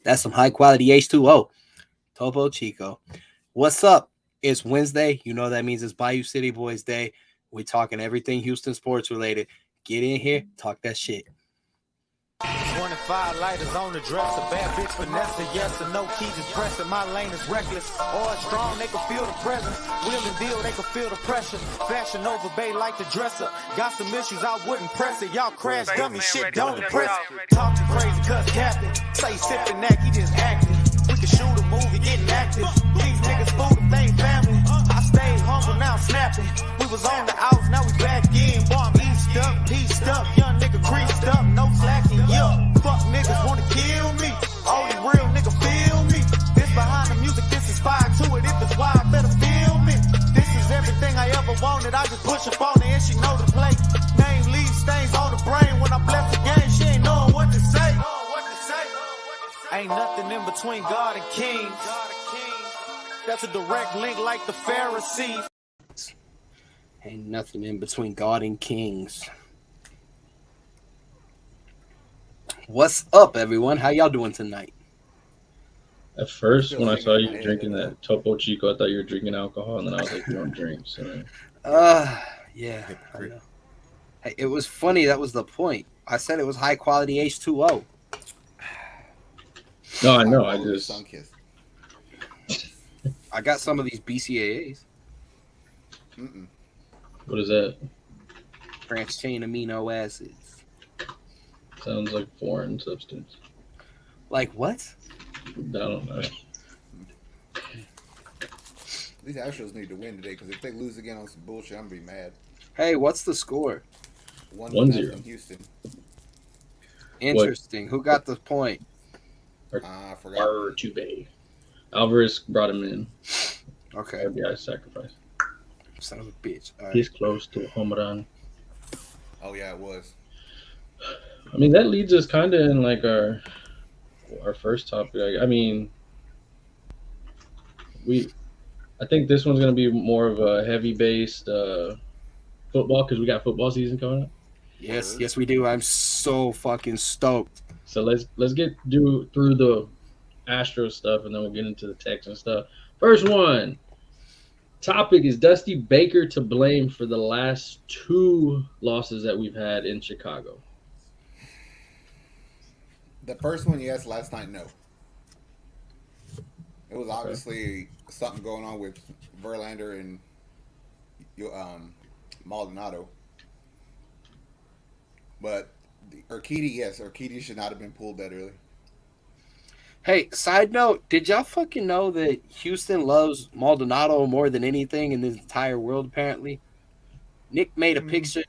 That's some high quality H2O. Topo Chico. What's up? It's Wednesday. You know that means it's Bayou City Boys Day. We're talking everything Houston sports related. Get in here, talk that shit. 25 lighters on the dresser, bad bitch Vanessa, yes or no, key just pressing, my lane is reckless, or strong, they can feel the presence, wheel and deal, they can feel the pressure, fashion over bay like the dresser, got some issues, I wouldn't press it, y'all crash dummy shit, don't impress it, talking crazy cuz captain, say sipping that, he just acting, we can shoot a movie, getting active, these niggas food if they ain't family, I stayed humble, now I'm snapping, we was on the outs, now we back in, boy I'm pieced up, young nigga creased up, no slacking, yeah. Fuck niggas wanna kill me. Only real nigga feel me. This behind the music, this inspired to it. If it's wild, better feel me. This is everything I ever wanted. I just push up on it and she know the play. Name leaves stains on the brain. When I bless the game, she ain't knowing what to say. Ain't nothing in between God and kings. That's a direct link like the Pharisees. Ain't nothing in between God and kings. What's up, everyone? How y'all doing tonight? At first, when I saw you drinking that Topo Chico, I thought you were drinking alcohol, and then I was like, you don't drink, so... Yeah, I know. Hey, it was funny. That was the point. I said it was high-quality H2O. No, I know. I just... I got some of these BCAAs. What is that? Branched chain amino acids. Sounds like foreign substance. Like what? I don't know. These Astros need to win today because if they lose again on some bullshit, I'm gonna be mad. Hey, what's the score? 1-0 Houston. Interesting. What? Who got the point? I forgot. Artube. Alvarez brought him in. Okay. FBI sacrifice. Son of a bitch. All right. He's close to a home run. Oh yeah, it was. I mean, that leads us kind of in like our first topic. I mean, I think this one's gonna be more of a heavy based football because we got football season coming up. Yes, we do. I'm so fucking stoked. So let's get through the Astros stuff and then we'll get into the Texans stuff. First one. Topic is Dusty Baker to blame for the last 2 losses that we've had in Chicago. The first one, yes. Last night, no. It was obviously something going on with Verlander and Maldonado. But Urquidy, yes. Urquidy should not have been pulled that early. Hey, side note, did y'all fucking know that Houston loves Maldonado more than anything in this entire world, apparently? Nick made a picture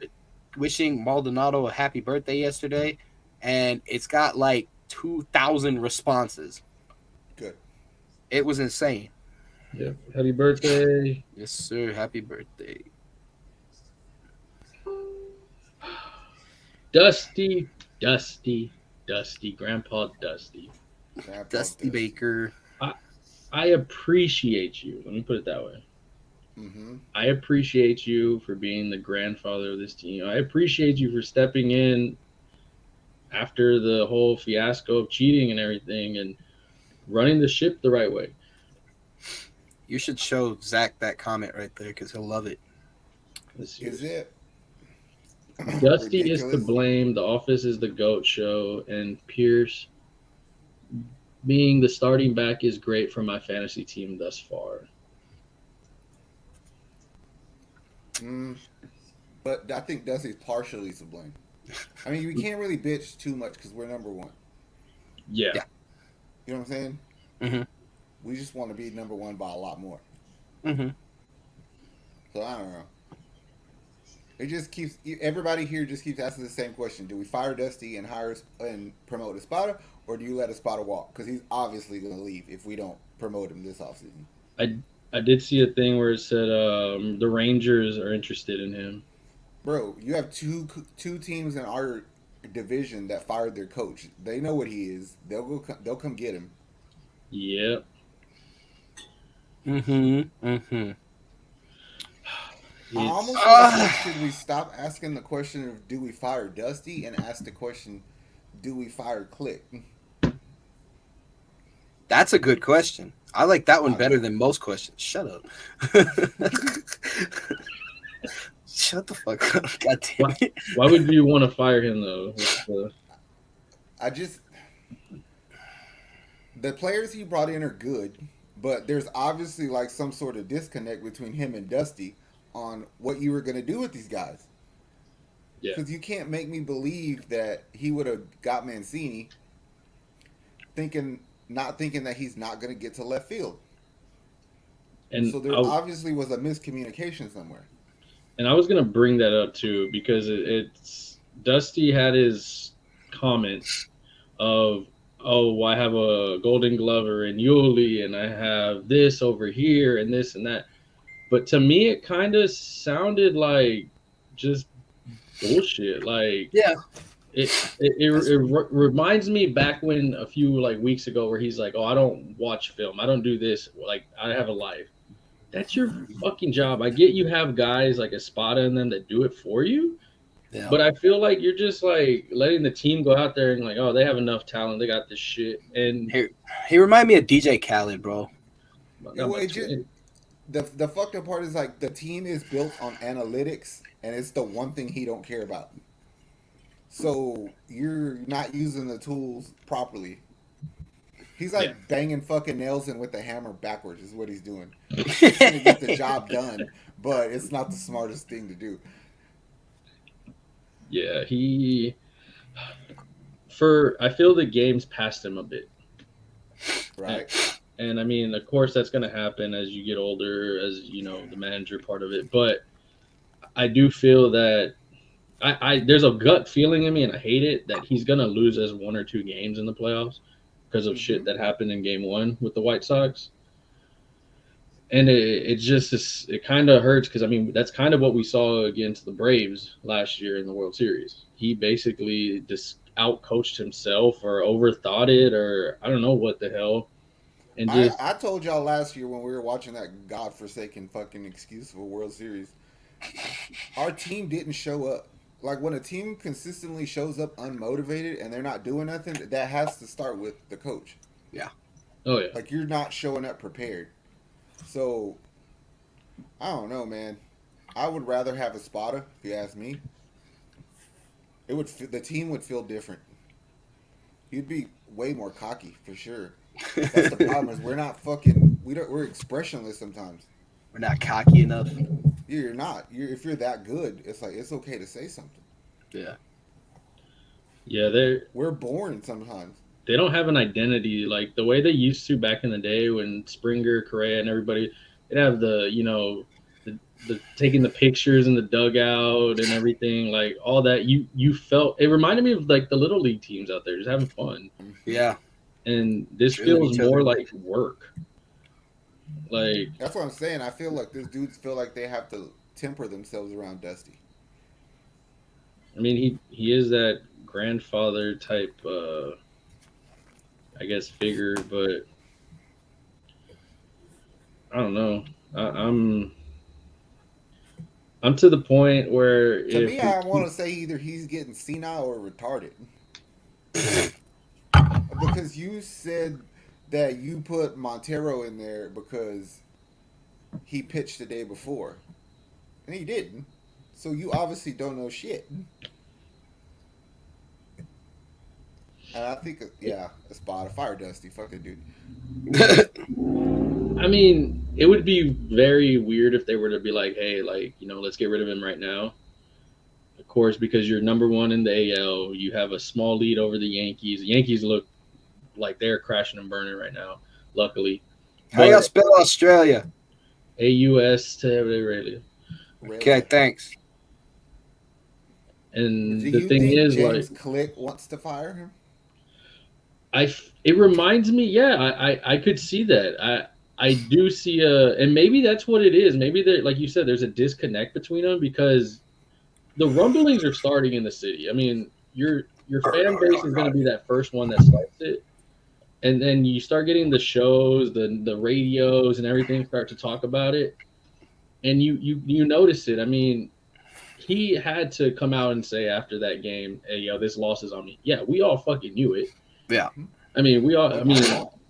wishing Maldonado a happy birthday yesterday, and it's got like 2,000 responses. Good. It was insane. Yeah. Happy birthday. Yes, sir. Happy birthday. Dusty. Grandpa Dusty. Dusty Baker. I appreciate you. Let me put it that way. Mm-hmm. I appreciate you for being the grandfather of this team. I appreciate you for stepping in after the whole fiasco of cheating and everything and running the ship the right way. You should show Zach that comment right there because he'll love it. Is it? Dusty is to blame. The Office is the GOAT show. And Pierce being the starting back is great for my fantasy team thus far. But I think Dusty's partially to blame. I mean, we can't really bitch too much because we're number 1. Yeah. You know what I'm saying? Mm-hmm. We just want to be number 1 by a lot more. Mm-hmm. So I don't know. It just keeps everybody here just keeps asking the same question: do we fire Dusty and hire and promote Espada, or do you let Espada walk? Because he's obviously going to leave if we don't promote him this offseason. I did see a thing where it said the Rangers are interested in him. Bro, you have two teams in our division that fired their coach. They know what he is. They'll come get him. Yep. I almost like, should we stop asking the question of do we fire Dusty and ask the question, do we fire Click? That's a good question. I like that one better than most questions. Shut up. Shut the fuck up. God damn it. Why would you want to fire him though? The players he brought in are good, but there's obviously like some sort of disconnect between him and Dusty on what you were going to do with these guys. Yeah. Because you can't make me believe that he would have got Mancini not thinking that he's not going to get to left field. And so there obviously was a miscommunication somewhere. And I was going to bring that up too, because it's Dusty had his comments of, oh, I have a Golden Glover in Yuli, and I have this over here and this and that. But to me, it kind of sounded like just bullshit. Like, yeah, it reminds me back when a few like weeks ago where he's like, oh, I don't watch film, I don't do this, like I have a life. That's your fucking job. I get you have guys like Espada and them that do it for you, but I feel like you're just like letting the team go out there and like, oh, they have enough talent, they got this shit. And he reminded me of DJ Khaled, bro. The fucked up part is like the team is built on analytics, and it's the one thing he don't care about. So you're not using the tools properly. He's like banging fucking nails in with the hammer backwards is what he's doing. He's trying to get the job done, but it's not the smartest thing to do. Yeah, I feel the game's passed him a bit. Right. And I mean, of course, that's going to happen as you get older, as you know, the manager part of it. But I do feel that there's a gut feeling in me, and I hate it, that he's going to lose as 1 or 2 games in the playoffs because of shit that happened in game 1 with the White Sox. And it kind of hurts because, I mean, that's kind of what we saw against the Braves last year in the World Series. He basically just outcoached himself or overthought it, or I don't know what the hell. And I told y'all last year when we were watching that godforsaken fucking excuse for World Series, our team didn't show up. Like, when a team consistently shows up unmotivated and they're not doing nothing, that has to start with the coach. Yeah. Oh, yeah. Like, you're not showing up prepared. So, I don't know, man. I would rather have Espada, if you ask me. The team would feel different. He'd be way more cocky, for sure. That's the problem, is we're not fucking... We're expressionless sometimes. We're not cocky enough. You're not. If you're that good, it's like it's okay to say something. Yeah. Yeah, we're boring sometimes. They don't have an identity like the way they used to back in the day when Springer, Correa, and everybody, they'd have the taking the pictures in the dugout and everything, like all that. You felt it reminded me of like the little league teams out there just having fun. Yeah. And this feels more like work. Like, that's what I'm saying. I feel like these dudes feel like they have to temper themselves around Dusty. I mean, he is that grandfather type, I guess, figure, but I don't know. I'm to the point where to me, I want to say either he's getting senile or retarded. Because you said that you put Montero in there because he pitched the day before. And he didn't. So you obviously don't know shit. And I think, Espada, fire Dusty. Fuck that dude. I mean, it would be very weird if they were to be like, hey, like, let's get rid of him right now. Of course, because you're number 1 in the AL. You have a small lead over the Yankees. The Yankees look like they're crashing and burning right now, luckily. How y'all spell Australia? AUSTRALIA. Okay, thanks. And the thing is, James Click wants to fire him? It reminds me, I could see that. I do see and maybe that's what it is. Maybe like you said, there's a disconnect between them because the rumblings are starting in the city. I mean, your fan base is going to be that first one that starts it. And then you start getting the shows, the radios and everything start to talk about it. And you notice it. I mean, he had to come out and say after that game, hey, this loss is on me. Yeah, we all fucking knew it. Yeah. I mean,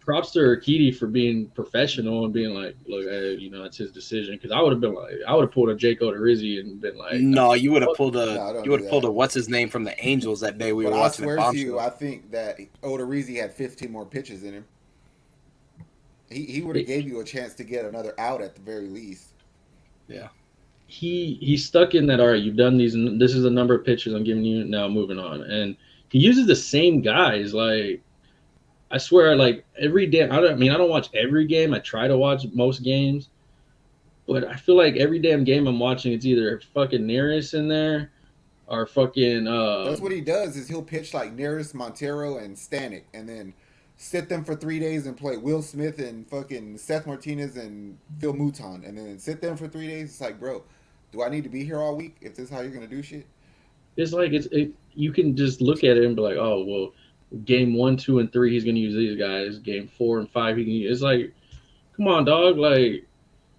props to Urquidy for being professional and being like, look, it's his decision. Because I would have been like, I would have pulled a Jake Odorizzi and been like, No, you would have pulled No, don't you would do have pulled that. a what's his name from the Angels that day we But were I watching the swear to you, Bombshell. I think that Odorizzi had 15 more pitches in him. He would have gave you a chance to get another out at the very least. Yeah. He's stuck in that. All right, you've done these. This is the number of pitches I'm giving you. Now moving on, and he uses the same guys. Like I swear, like every day. I don't watch every game. I try to watch most games, but I feel like every damn game I'm watching, it's either fucking Nearest in there or fucking. That's what he does. Is he'll pitch like Neris, Montero, and Stanek, and then sit them for 3 days and play Will Smith and fucking Seth Martinez and Phil Mouton, and then sit them for 3 days. It's like, bro, do I need to be here all week if this is how you're gonna do shit? It's like you can just look at it and be like, oh well, game 1, 2, and 3 he's gonna use these guys. Game 4 and 5 he can use. It's like, come on, dog. Like,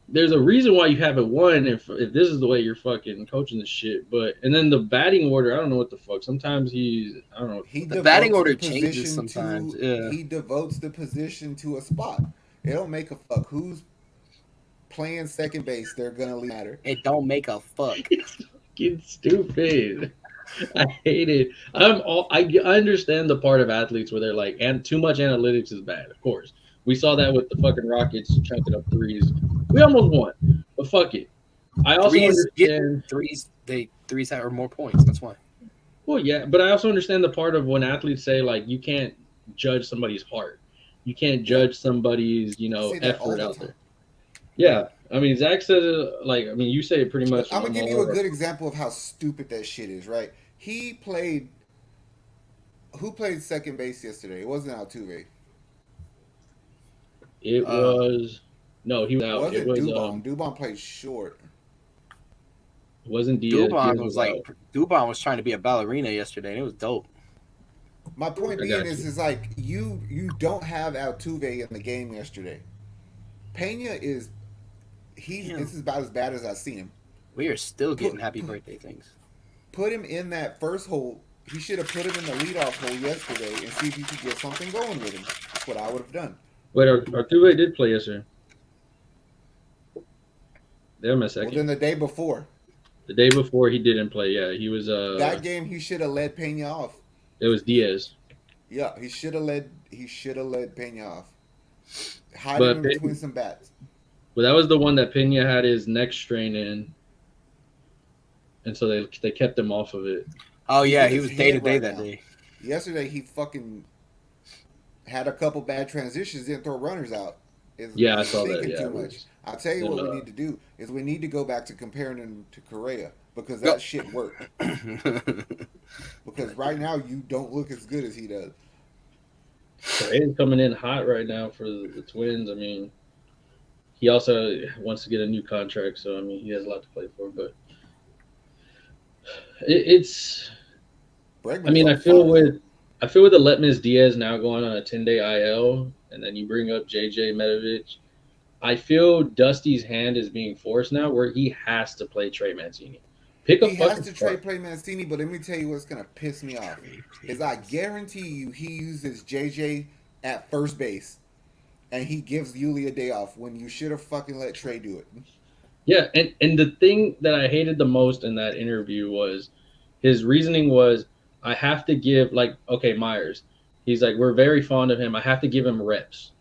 there's a reason why you haven't won if this is the way you're fucking coaching this shit. But and then the batting order, I don't know what the fuck. Sometimes I don't know. The batting order changes sometimes. He devotes the position to a spot. It don't make a fuck who's playing second base. They're gonna leave matter. It don't make a fuck. It's fucking stupid. I hate it. I understand the part of athletes where they're like, and too much analytics is bad. Of course, we saw that with the fucking Rockets chunking up threes. We almost won, but fuck it. I also understand threes have more points. That's why. Well, yeah, but I also understand the part of when athletes say like you can't judge somebody's heart, you can't judge somebody's effort out there. Yeah, I mean Zach says it like you say it pretty much. I'm gonna give you a good example of how stupid that shit is. Right? Who played second base yesterday? It wasn't Altuve. It was no, he was out. It was Dubon. Dubon played short. It wasn't Diaz. Dubon was trying to be a ballerina yesterday, and it was dope. My point being is like you don't have Altuve in the game yesterday. Pena is this is about as bad as I've seen him. We are still getting happy birthday things. Put him in that first hole. He should have put him in the leadoff hole yesterday and see if he could get something going with him. That's what I would have done. Wait, Altuve did play yesterday. There, my second. Well, then the day before. The day before he didn't play. Yeah, he was. That game he should have led Pena off. It was Diaz. Yeah, he should have led Pena off. Hide him between some bats. Well, that was the one that Pena had his neck strain in, and so they kept him off of it. Oh yeah, he was day to day that day. Yesterday he fucking had a couple bad transitions, didn't throw runners out. I saw that. Yeah, too much. I'll tell you what we need to do is we need to go back to comparing him to Correa because that shit worked. Because right now you don't look as good as he does. Correa's coming in hot right now for the Twins. I mean, he also wants to get a new contract, so I mean he has a lot to play for. But it's. I mean, I feel with the Letmas Diaz now going on a 10-day IL, and then you bring up JJ Medovich. I feel Dusty's hand is being forced now, where he has to play Trey Mancini. He has to play Mancini, but let me tell you what's gonna piss me off is I guarantee you he uses JJ at first base, and he gives Yuli a day off when you should have fucking let Trey do it. Yeah, and the thing that I hated the most in that interview was his reasoning was, I have to give, Myers. He's like, we're very fond of him. I have to give him reps.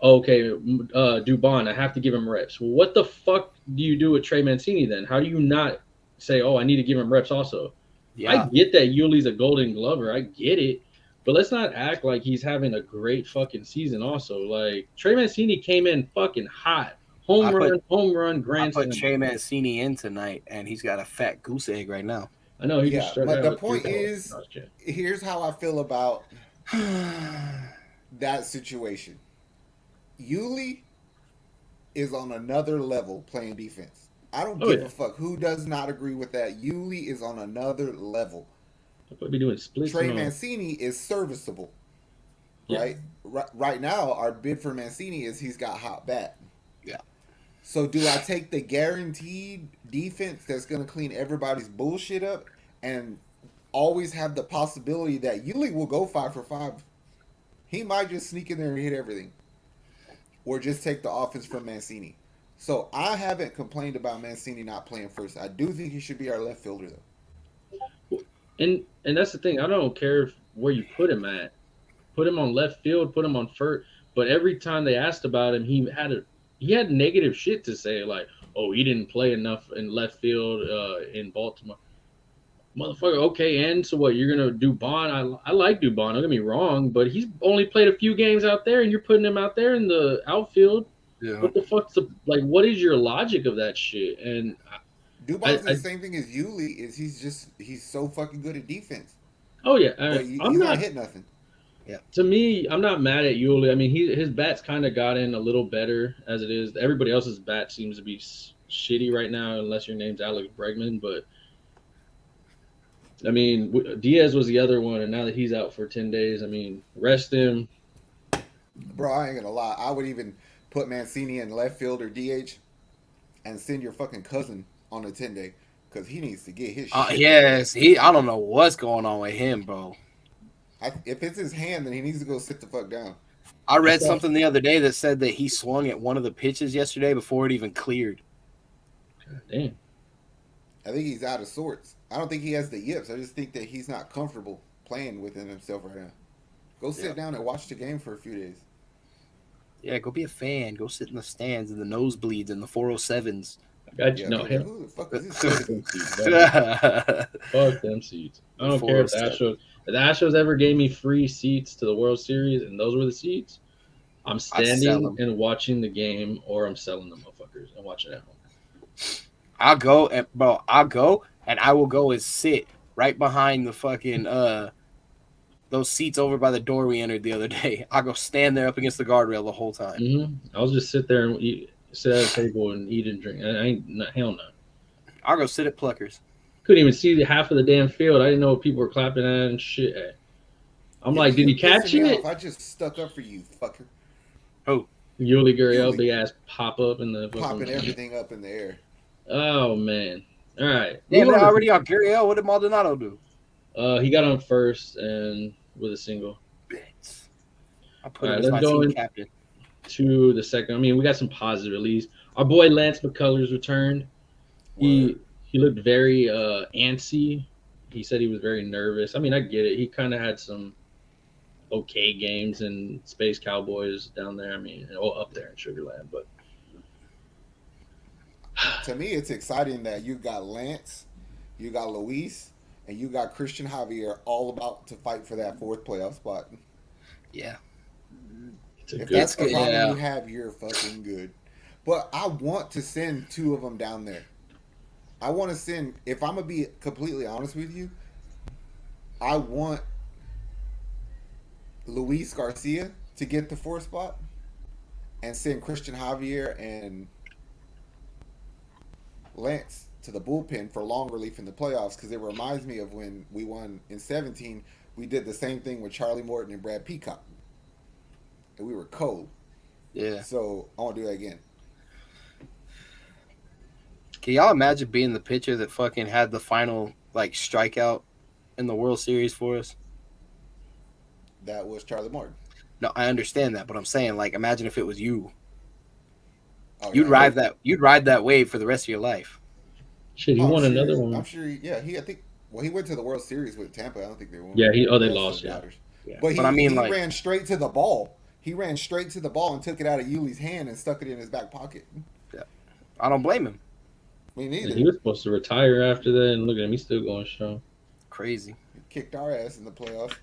Okay, Dubon, I have to give him reps. Well, what the fuck do you do with Trey Mancini then? How do you not say, I need to give him reps also? Yeah. I get that Yuli's a Golden Glover. I get it. But let's not act like he's having a great fucking season also. Like, Trey Mancini came in fucking hot. Home run, grand slam. I put Trey Mancini in tonight, and he's got a fat goose egg right now. I know. But the point is, here's how I feel about that situation. Yuli is on another level playing defense. I don't give a fuck who does not agree with that. Yuli is on another level. I'll be doing splits. Trey Mancini is serviceable, right? Right now, our bid for Mancini is he's got hot bat. Yeah. So do I take the guaranteed defense that's going to clean everybody's bullshit up and always have the possibility that Yuli will go 5 for 5 he might just sneak in there and hit everything, or just take the offense from Mancini. So I haven't complained about Mancini not playing first. I do think he should be our left fielder though. And that's the thing. I don't care where you put him at. Put him on left field. Put him on first. But every time they asked about him, he had negative shit to say, like, "Oh, he didn't play enough in left field in Baltimore." Motherfucker, okay, and so what? You're gonna do Dubon? I like Dubon. Don't get me wrong, but he's only played a few games out there, and you're putting him out there in the outfield. Yeah. What the fuck's what is your logic of that shit? And Dubon's the same thing as Yuli. Is he's so fucking good at defense. Oh yeah, But he's not hit nothing. Yeah. To me, I'm not mad at Yuli. I mean, his bat's kind of got in a little better as it is. Everybody else's bat seems to be shitty right now, unless your name's Alex Bregman. But I mean, Diaz was the other one, and now that he's out for 10 days, I mean, rest him. Bro, I ain't gonna lie. I would even put Mancini in left field or DH and send your fucking cousin on a 10-day because he needs to get his shit. Yes, I don't know what's going on with him, bro. If it's his hand, then he needs to go sit the fuck down. I read something the other day that said that he swung at one of the pitches yesterday before it even cleared. God damn. I think he's out of sorts. I don't think he has the yips. I just think that he's not comfortable playing within himself right now. Go sit down and watch the game for a few days. Yeah, go be a fan. Go sit in the stands, in the nosebleeds, in the 407s. I got you. Yeah, No, man, hell. who the fuck is this? Fuck them seats, bro. Fuck them seats. I don't care if the Astros ever gave me free seats to the World Series and those were the seats. I'm standing and watching the game, or I'm selling the motherfuckers and watching at home. I'll go and I will go and sit right behind the fucking those seats over by the door we entered the other day. I'll go stand there up against the guardrail the whole time. Mm-hmm. I'll just sit there and sit at a table and eat and drink. Hell no. I'll go sit at Pluckers. Couldn't even see half of the damn field. I didn't know what people were clapping at and shit at. I'm like, did he catch it? I just stuck up for you, fucker. Oh, Yuli Gurriel, big ass pop up in the popping everything up in the air. Oh man! All right. Yeah, they're already on Gurriel. What did Maldonado do? He got on first and with a single. I put him as my team captain. To the second. I mean, we got some positive at least. Our boy Lance McCullers returned. He looked very antsy. He said he was very nervous. I mean, I get it. He kind of had some okay games in Space Cowboys down there. I mean, up there in Sugarland, but to me, it's exciting that you got Lance, you got Luis, and you got Christian Javier all about to fight for that fourth playoff spot. Yeah. If that's the problem you have, you're fucking good. But I want to send two of them down there. I want to send, if I'm going to be completely honest with you, I want Luis Garcia to get the fourth spot and send Christian Javier and Lance to the bullpen for long relief in the playoffs, because it reminds me of when we won in 2017. We did the same thing with Charlie Morton and Brad Peacock. And we were cold. Yeah. So I want to do that again. Can y'all imagine being the pitcher that fucking had the final strikeout in the World Series for us? That was Charlie Morton. No, I understand that, but I'm saying imagine if it was you. Oh, you'd ride that wave for the rest of your life. Shit, he won another one. I'm sure. He went to the World Series with Tampa. I don't think they won. Yeah, they lost. Yeah. But he ran straight to the ball. He ran straight to the ball and took it out of Yuli's hand and stuck it in his back pocket. Yeah, I don't blame him. Me neither. Yeah, he was supposed to retire after that, and look at him, he's still going strong. Crazy. He kicked our ass in the playoffs.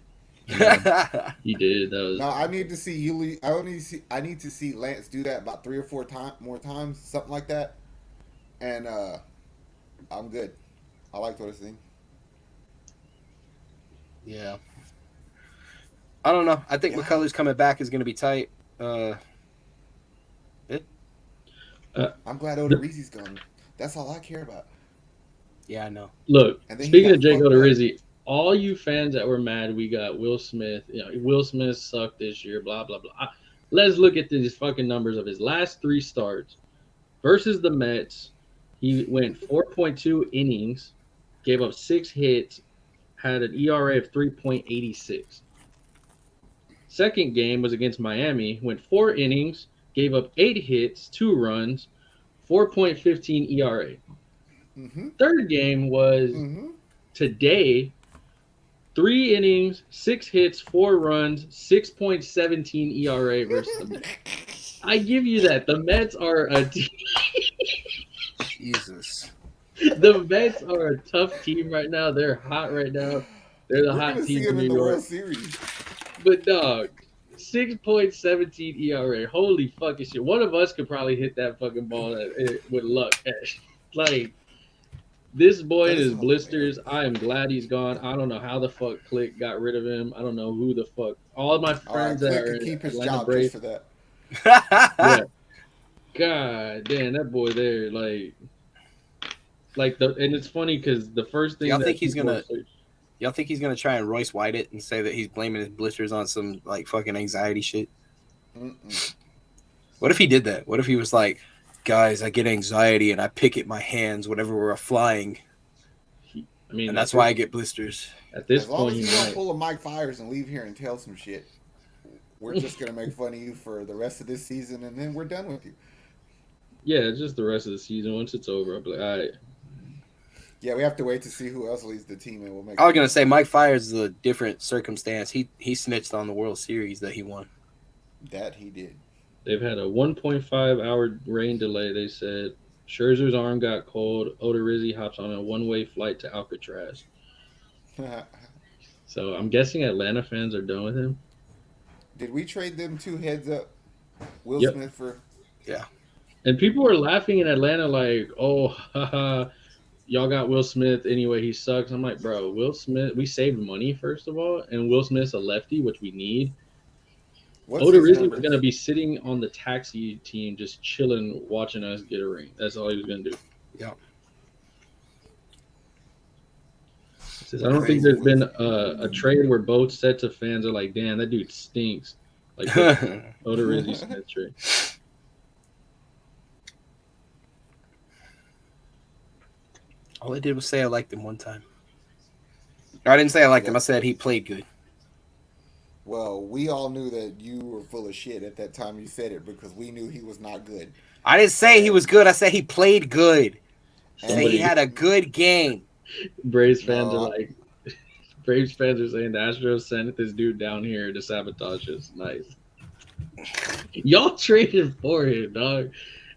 Yeah, he did. That was. No, I need to see Yuli. I need to see Lance do that about 3 or 4 more times, something like that. And I'm good. I like what I see. Yeah. I don't know. I think McCullers coming back is going to be tight. I'm glad Odorizzi's gone. That's all I care about. Yeah, I know. Look, speaking of Jake Odorizzi, all you fans that were mad we got Will Smith, Will Smith sucked this year, blah, blah, blah. Let's look at these fucking numbers of his last 3 starts versus the Mets. He went 4.2 innings, gave up 6 hits, had an ERA of 3.86. Second game was against Miami. Went 4 innings, gave up 8 hits, 2 runs, 4.15 ERA. Mm-hmm. Third game was today. 3 innings, 6 hits, 4 runs, 6.17 ERA versus the Mets. I give you that. The Mets are a Jesus. the Mets are a tough team right now. They're hot right now. They're the We're hot gonna see team him in in New the York. World Series. But dog, 6.17 ERA. Holy fucking shit. One of us could probably hit that fucking ball with luck. Like, this boy and That is his blisters, hilarious. I am glad he's gone. I don't know how the fuck Click got rid of him. I don't know who the fuck. All of my All right, friends that Click are could in keep his Atlanta job Braves, just for that. yeah. God damn, that boy there, and it's funny because the first thing Y'all that think he's people gonna? are- Y'all think he's gonna try and Royce White it and say that he's blaming his blisters on some like fucking anxiety shit? Mm-mm. What if he did that? What if he was like, guys, I get anxiety and I pick at my hands whenever we're flying, I mean, and that's why I get blisters. at this As long point as he you don't might. pull a Mike Fires and leave here and tell some shit, we're just gonna make fun of you for the rest of this season, and then we're done with you. Yeah, just the rest of the season. Once it's over, I'll be like, all right. Yeah, we have to wait to see who else leads the team, and we'll make. I was gonna say Mike Fires is a different circumstance. He snitched on the World Series that he won. That he did. They've had a 1.5-hour rain delay. They said Scherzer's arm got cold. Odorizzi hops on a one-way flight to Alcatraz. So I'm guessing Atlanta fans are done with him. Did we trade them 2 heads up? Will Yep. Smith for. And people were laughing in Atlanta like, oh, haha, y'all got Will Smith anyway. He sucks. I'm like, bro, Will Smith, we saved money, first of all. And Will Smith's a lefty, which we need. What's his Odorizzi was numbers? going to be sitting on the taxi team just chilling, watching us get a ring. That's all he was going to do. Yeah. Says, I don't think there's been a trade where both sets of fans are like, damn, that dude stinks. Like the Odorizzi Smith trade. All I did was say I liked him one time. I didn't say I liked him. I said he played good. Well, we all knew that you were full of shit at that time you said it because we knew he was not good. I didn't say he was good. I said he played good. I said he Somebody- had a good game. Braves fans No. are like, Braves fans are saying the Astros sent this dude down here to sabotage us. Nice. Y'all traded for him, dog.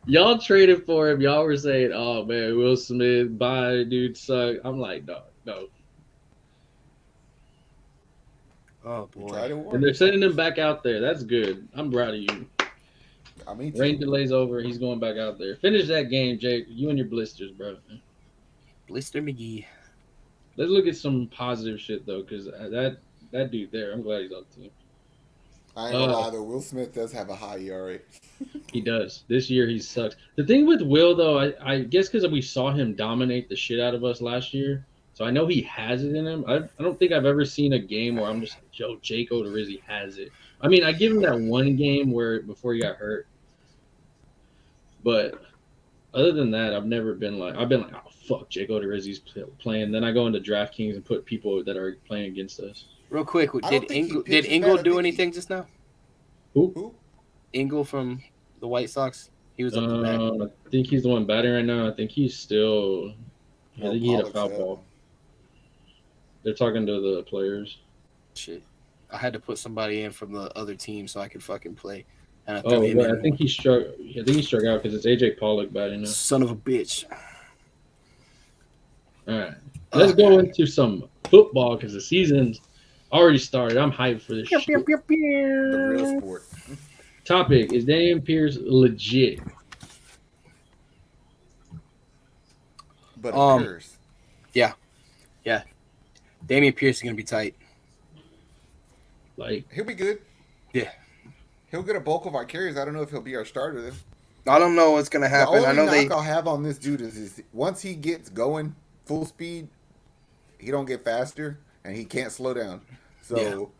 Y'all traded for him. Y'all were saying, oh, man, Will Smith, bye, dude, suck. I'm like, dog, no. Oh, We boy. tried it once. And they're sending him back out there. That's good. I'm proud of you. I mean, Rain delay's over. He's going back out there. Finish that game, Jake. You and your blisters, bro. Blister McGee. Let's look at some positive shit, though, because that dude there, I'm glad he's on the team. I ain't gonna lie though. Will Smith does have a high ERA. He does. This year he sucks. The thing with Will, though, I guess because we saw him dominate the shit out of us last year, so I know he has it in him. I don't think I've ever seen a game where I'm just like, yo, Jake Odorizzi has it. I mean, I give him that one game before he got hurt, but other than that, I've been like, oh, fuck, Jake Odorizzi's playing. Then I go into DraftKings and put people that are playing against us. Real quick, I did don't think he Engel pitches bad. I do think he- anything just now? Who? Engel from the White Sox? He was up the back. I think he's the one batting right now. I think he's still. I No, think he hit a Pollock's foul up. ball. They're talking to the players. Shit. I had to put somebody in from the other team so I could fucking play. And I Oh, threw him yeah, in. I think he struck. I think he struck out because it's AJ Pollock batting now. Son of a bitch. All right, let's go into some football because the season's already started. I'm hyped for this shit. The real sport. Topic is Dameon Pierce legit? But it Um, occurs. Dameon Pierce is going to be tight. Like, He'll be good. Yeah. He'll get a bulk of our carries. I don't know if he'll be our starter though. I don't know what's going to The happen. only I know knock I'll have on this dude is once he gets going full speed, he don't get faster and he can't slow down. So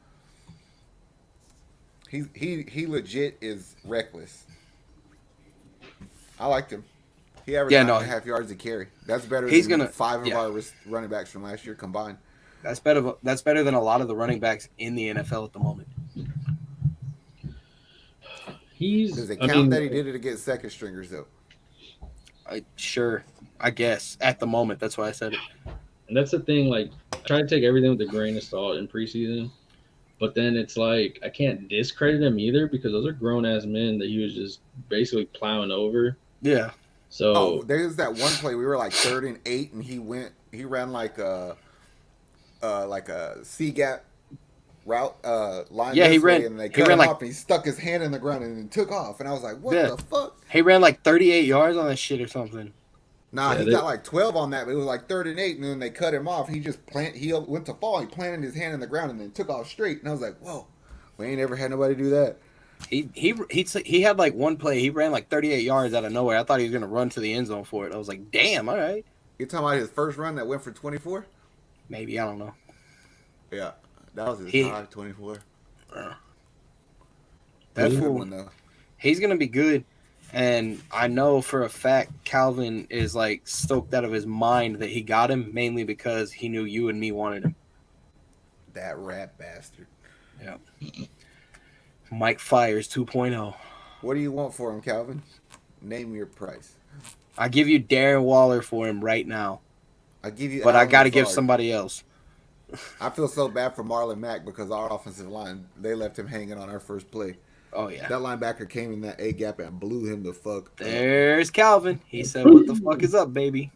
he legit is reckless. I liked him. He averaged 9.5 yards a carry. That's better He's than gonna- 5 of yeah. our running backs from last year combined. That's better than a lot of the running backs in the NFL at the moment. Does it count that he did it against second stringers though? Sure, I guess at the moment that's why I said it. And that's the thing. Like, I try to take everything with a grain of salt in preseason, but then it's like I can't discredit him either because those are grown ass men that he was just basically plowing over. Yeah. So there's that one play we were like 3rd and 8, and he ran like a C gap route line. Yeah, he way, ran. And they cut him off, and he stuck his hand in the ground and then took off. And I was like, what the fuck? He ran like 38 yards on that shit or something. Nah, he got like 12 on that, but it was like 3rd and 8, and then they cut him off. He went to fall. He planted his hand in the ground and then took off straight. And I was like, whoa, we ain't ever had nobody do that. He had like one play. He ran like 38 yards out of nowhere. I thought he was gonna run to the end zone for it. I was like, damn, all right. You're talking about his first run that went for 24? Maybe, I don't know. Yeah, that was his high 24. That Good fool, one though. He's gonna be good. And I know for a fact Calvin is like stoked out of his mind that he got him, mainly because he knew you and me wanted him. That rat bastard. Yeah. Mike Fires 2.0. What do you want for him, Calvin? Name your price. I give you Darren Waller for him right now. I give you, but I got to give somebody else. I feel so bad for Marlon Mack because our offensive line, they left him hanging on our first play. Oh, yeah. That linebacker came in that A gap and blew him the fuck up. There's Calvin. He said, what the fuck is up, baby?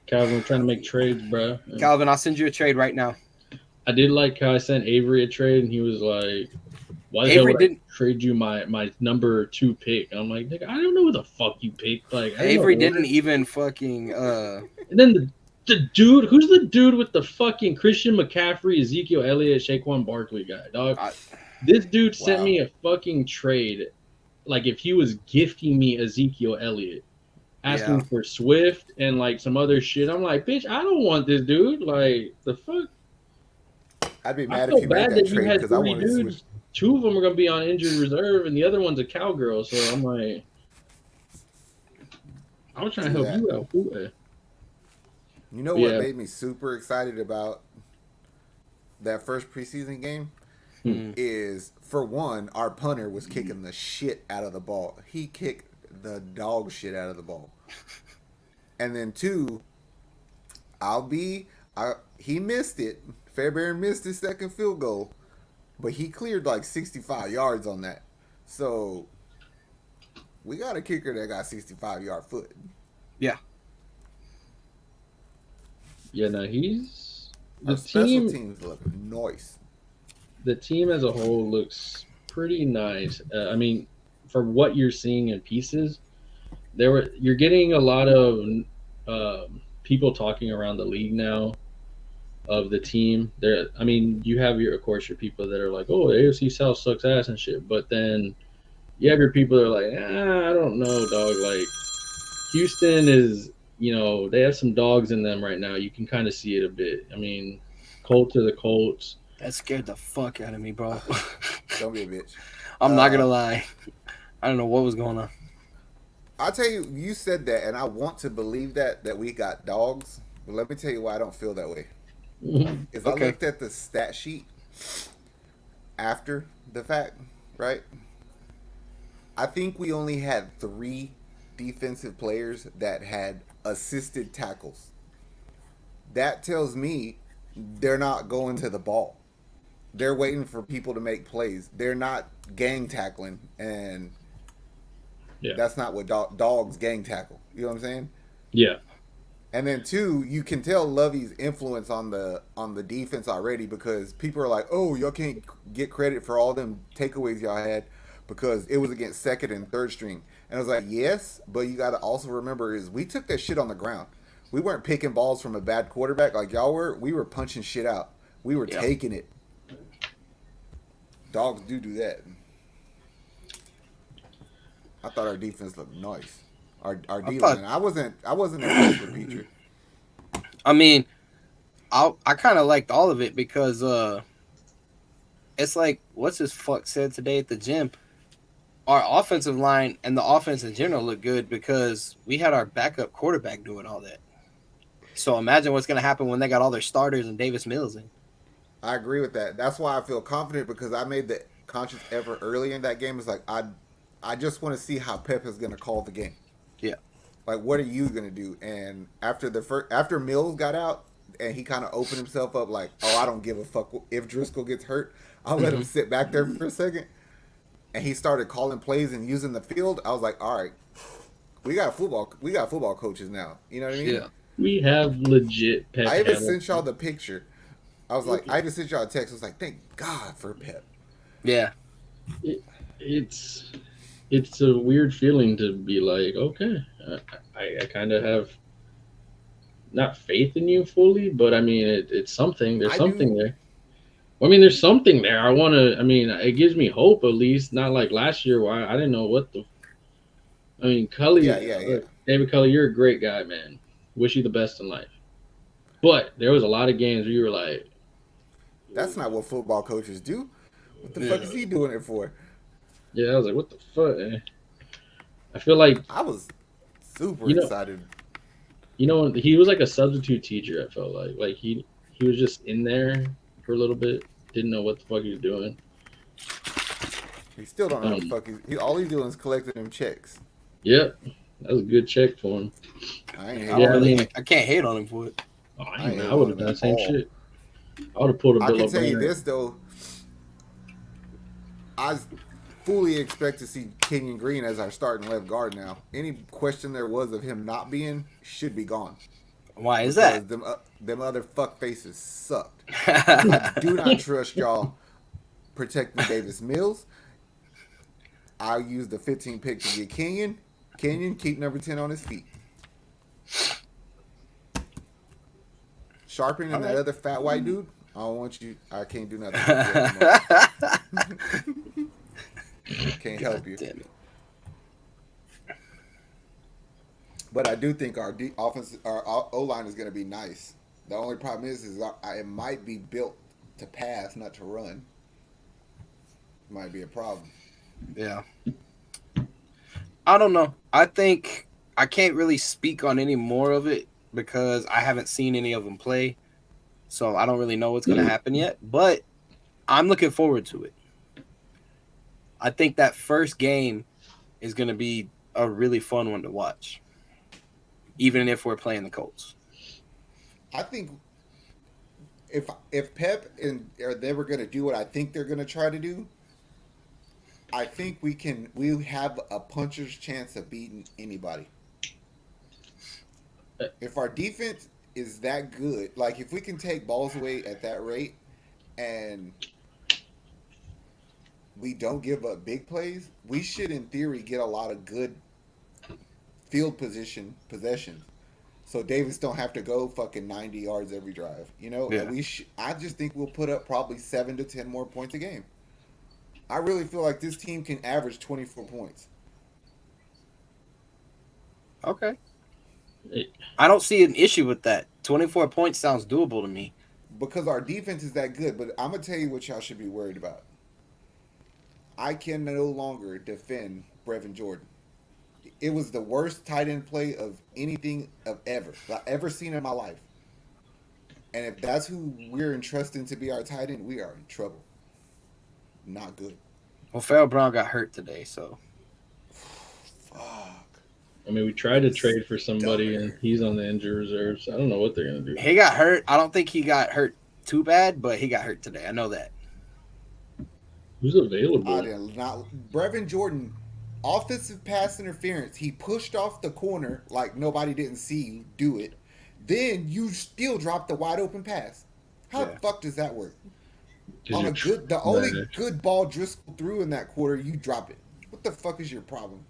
Calvin, we're trying to make trades, bro. Calvin, I'll send you a trade right now. I did like how I sent Avery a trade, and he was like, why the Avery hell would I trade you my number 2 pick? And I'm like, nigga, I don't know who the fuck you picked. Like, Avery didn't even fucking... And then the dude, who's the dude with the fucking Christian McCaffrey, Ezekiel Elliott, Saquon Barkley guy, dog? This dude sent me a fucking trade, like if he was gifting me Ezekiel Elliott, asking for Swift and like some other shit. I'm like, bitch, I don't want this dude. Like, the fuck? I'd be mad if you made that trade because I wanted to switch. 2 of them are gonna be on injured reserve, and the other one's a cowgirl. So I'm like, I was trying to help you out. You know what made me super excited about that first preseason game? Is, for one, our punter was kicking the shit out of the ball. He kicked the dog shit out of the ball. And then 2, he missed it. Fairbairn missed his second field goal, but he cleared like 65 yards on that. So we got a kicker that got 65-yard foot. Yeah. Yeah, no, he's... The special teams look nice. The team as a whole looks pretty nice. I mean, for what you're seeing in pieces, you're getting a lot of people talking around the league now of the team. I mean, you have of course, your people that are like, oh, AFC South sucks ass and shit. But then you have your people that are like, I don't know, dog. Like, Houston is, they have some dogs in them right now. You can kind of see it a bit. I mean, Colts are the Colts. That scared the fuck out of me, bro. Don't be a bitch. I'm not going to lie. I don't know what was going on. I'll tell you, you said that, and I want to believe that we got dogs. But let me tell you why I don't feel that way. If I looked at the stat sheet after the fact, right? I think we only had 3 defensive players that had assisted tackles. That tells me they're not going to the ball. They're waiting for people to make plays. They're not gang tackling, and that's not what dogs gang tackle. You know what I'm saying? Yeah. And then 2, you can tell Lovey's influence on the defense already because people are like, oh, y'all can't get credit for all them takeaways y'all had because it was against second and third string. And I was like, yes, but you got to also remember is we took that shit on the ground. We weren't picking balls from a bad quarterback like y'all were. We were punching shit out. We were taking it. Dogs do that. I thought our defense looked nice. Our D-line. I wasn't impressed with Petrie. I mean, I kind of liked all of it because it's like what's his fuck said today at the gym. Our offensive line and the offense in general look good because we had our backup quarterback doing all that. So imagine what's going to happen when they got all their starters and Davis Mills in. I agree with that. That's why I feel confident because I made conscious ever early in that game is like I just want to see how Pep is going to call the game. Yeah. Like, what are you going to do? And after Mills got out and he kind of opened himself up, like, oh, I don't give a fuck if Driscoll gets hurt. I'll let him sit back there for a second. And he started calling plays and using the field. I was like, all right, we got football coaches now. You know what I mean? Yeah. We have legit Pep. I even sent y'all the picture. I was like, I even sent y'all a text. I was like, thank God for Pep. Yeah. It's a weird feeling to be like, okay, I kind of have not faith in you fully, but I mean, it's something. There's something there. I mean, there's something there. I mean, it gives me hope at least. Not like last year where I didn't know what the. I mean, Cully, David Cully, you're a great guy, man. Wish you the best in life. But there was a lot of games where you were like, that's not what football coaches do. What the fuck is he doing it for? Yeah, I was like, what the fuck, man? I feel like I was super excited. You know, he was like a substitute teacher, I felt like he was just in there for a little bit, didn't know what the fuck he was doing. He still don't know what the fuck all he's doing is collecting them checks. Yep. That was a good check for him. I can't hate on him for it. Oh, I would have done the same shit. I would have pulled a bill up. I can tell you this though. I fully expect to see Kenyon Green as our starting left guard now. Any question there was of him not being should be gone. Why is that? Them other fuck faces sucked. I do not trust y'all protecting Davis Mills. I'll use the 15 pick to get Kenyon. Kenyon, keep number 10 on his feet. Sharpen and that other fat white dude. I don't want you. I can't do nothing. Can't help you. Damn it. But I do think our O-line is going to be nice. The only problem is it might be built to pass, not to run. Might be a problem. Yeah. I don't know. I think I can't really speak on any more of it because I haven't seen any of them play. So I don't really know what's going to happen yet. But I'm looking forward to it. I think that first game is going to be a really fun one to watch. Even if we're playing the Colts. I think if Pep or they were going to do what I think they're going to try to do, I think we have a puncher's chance of beating anybody. If our defense is that good, like if we can take balls away at that rate and we don't give up big plays, we should in theory get a lot of good field position possessions. So Davis don't have to go fucking 90 yards every drive. You know, yeah. I just think we'll put up probably 7 to 10 more points a game. I really feel like this team can average 24 points. Okay. I don't see an issue with that. 24 points sounds doable to me. Because our defense is that good. But I'm going to tell you what y'all should be worried about. I can no longer defend Brevin Jordan. It was the worst tight end play of anything I've ever seen in my life. And if that's who we're entrusting to be our tight end, we are in trouble. Not good. Well, Farrell Brown got hurt today, so. Fuck. I mean, we tried to trade for somebody, and he's on the injury reserve, so I don't know what they're going to do. He got hurt. I don't think he got hurt too bad, but he got hurt today. I know that. Who's available? I did not. Brevin Jordan, offensive pass interference. He pushed off the corner like nobody didn't see you do it. Then you still drop the wide open pass. How the fuck does that work? On the only good ball Driscoll threw in that quarter, you drop it. What the fuck is your problem?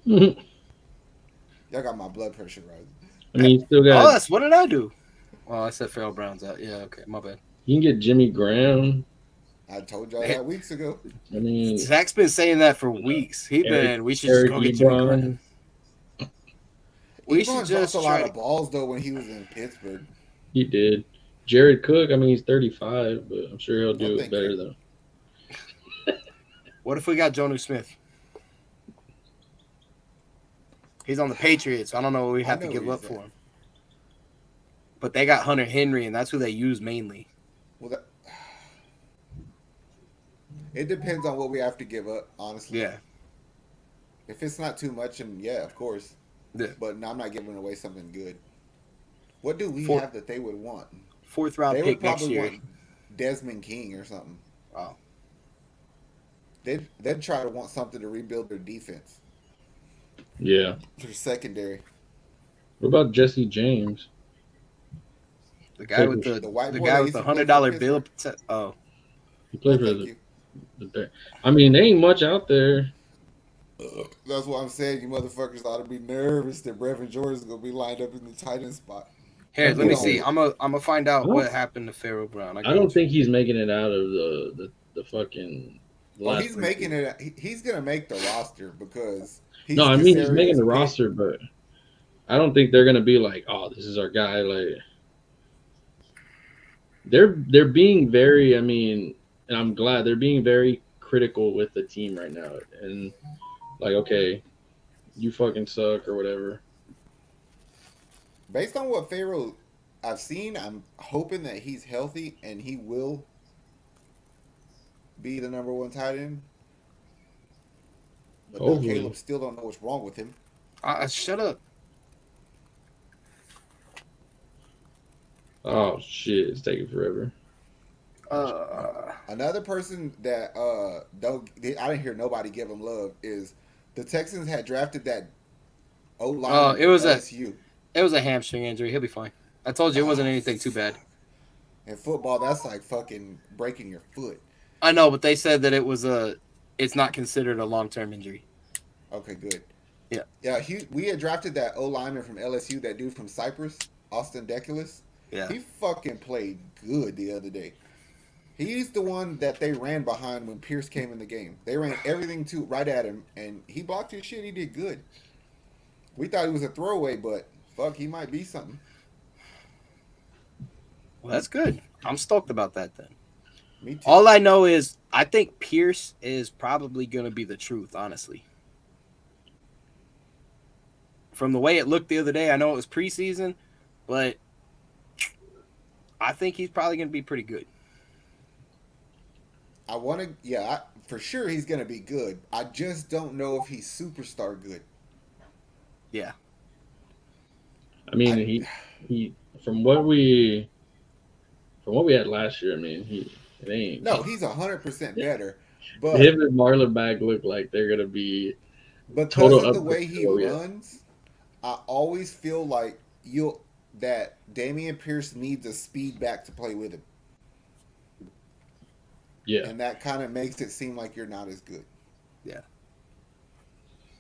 Y'all got my blood pressure rising. I mean, you still got. What did I do? Oh, I said Farrell Brown's out. Yeah, okay, my bad. You can get Jimmy Graham. I told y'all that weeks ago. I mean, Zach's been saying that for weeks. We should just go get Jimmy Graham. We should just a lot of balls though when he was in Pittsburgh. He did. Jared Cook, I mean, he's 35, but I'm sure he'll do it better though. What if we got Jonnu Smith? He's on the Patriots. I don't know what we have to give up for him. But they got Hunter Henry, and that's who they use mainly. Well, It depends on what we have to give up, honestly. Yeah. If it's not too much, and yeah, of course. Yeah. But no, I'm not giving away something good. What do we Fourth, have that they would want? fourth round They would pick next probably year. want Desmond King or something. Oh. They'd try to want something to rebuild their defense, Yeah. their secondary. What about Jesse James? The guy with The white the boy guy that with used the to play for $100 bill. Pittsburgh? Oh. He played for Thank the you. Bears. I mean, there ain't much out there. That's what I'm saying. You motherfuckers ought to be nervous that Brevin Jordan's gonna be lined up in the tight end spot. Here, let me You know, see. I'm gonna find out What? what happened to Pharaoh Brown. I don't think he's making it out of the fucking. Oh, he's making it. He's gonna make the roster because he's No, I mean he's Casario's making the pick. roster, but I don't think they're gonna be like, oh, this is our guy. Like they're being very. I mean, and I'm glad they're being very critical with the team right now, and like, okay, you fucking suck or whatever. Based on what Pharaoh I've seen, I'm hoping that he's healthy and he will be the number one tight end. But Hopefully. Caleb still don't know what's wrong with him. Shut up. Oh shit, it's taking forever. Another person that I didn't hear nobody give him love is the Texans had drafted that O line. It was LSU. It was a hamstring injury. He'll be fine. I told you it wasn't anything too bad. In football, that's like fucking breaking your foot. I know, but they said that it's not considered a long-term injury. Okay, good. Yeah. Yeah, we had drafted that O lineman from LSU, that dude from Cyprus, Austin Deculus. Yeah. He fucking played good the other day. He's the one that they ran behind when Pierce came in the game. They ran everything right at him, and he blocked his shit. He did good. We thought he was a throwaway, but fuck, he might be something. Well, that's good. I'm stoked about that then. Me too. All I know is I think Pierce is probably going to be the truth, honestly. From the way it looked the other day, I know it was preseason, but I think he's probably going to be pretty good. For sure he's going to be good. I just don't know if he's superstar good. Yeah. I mean, he from what we had last year. I mean, it ain't. No, he's 100% better. But him and Marlon Mack look like they're gonna be. Because of the way he runs, I always feel like that Dameon Pierce needs a speed back to play with him. Yeah. And that kind of makes it seem like you're not as good. Yeah.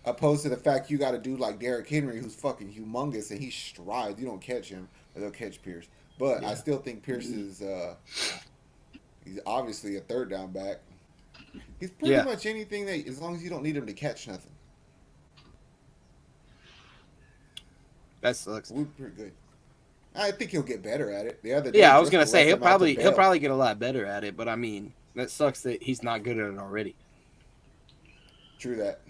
Opposed to the fact you got a dude like Derrick Henry who's fucking humongous and he strides. You don't catch him, but they'll catch Pierce. But I still think Pierce is he's obviously a third down back. He's pretty much anything that, as long as you don't need him to catch nothing. That sucks. We're pretty good. I think he'll get better at it. The other day, Yeah, I was gonna say he'll Russell out the bell. probably get a lot better at it, but I mean that sucks that he's not good at it already. True that.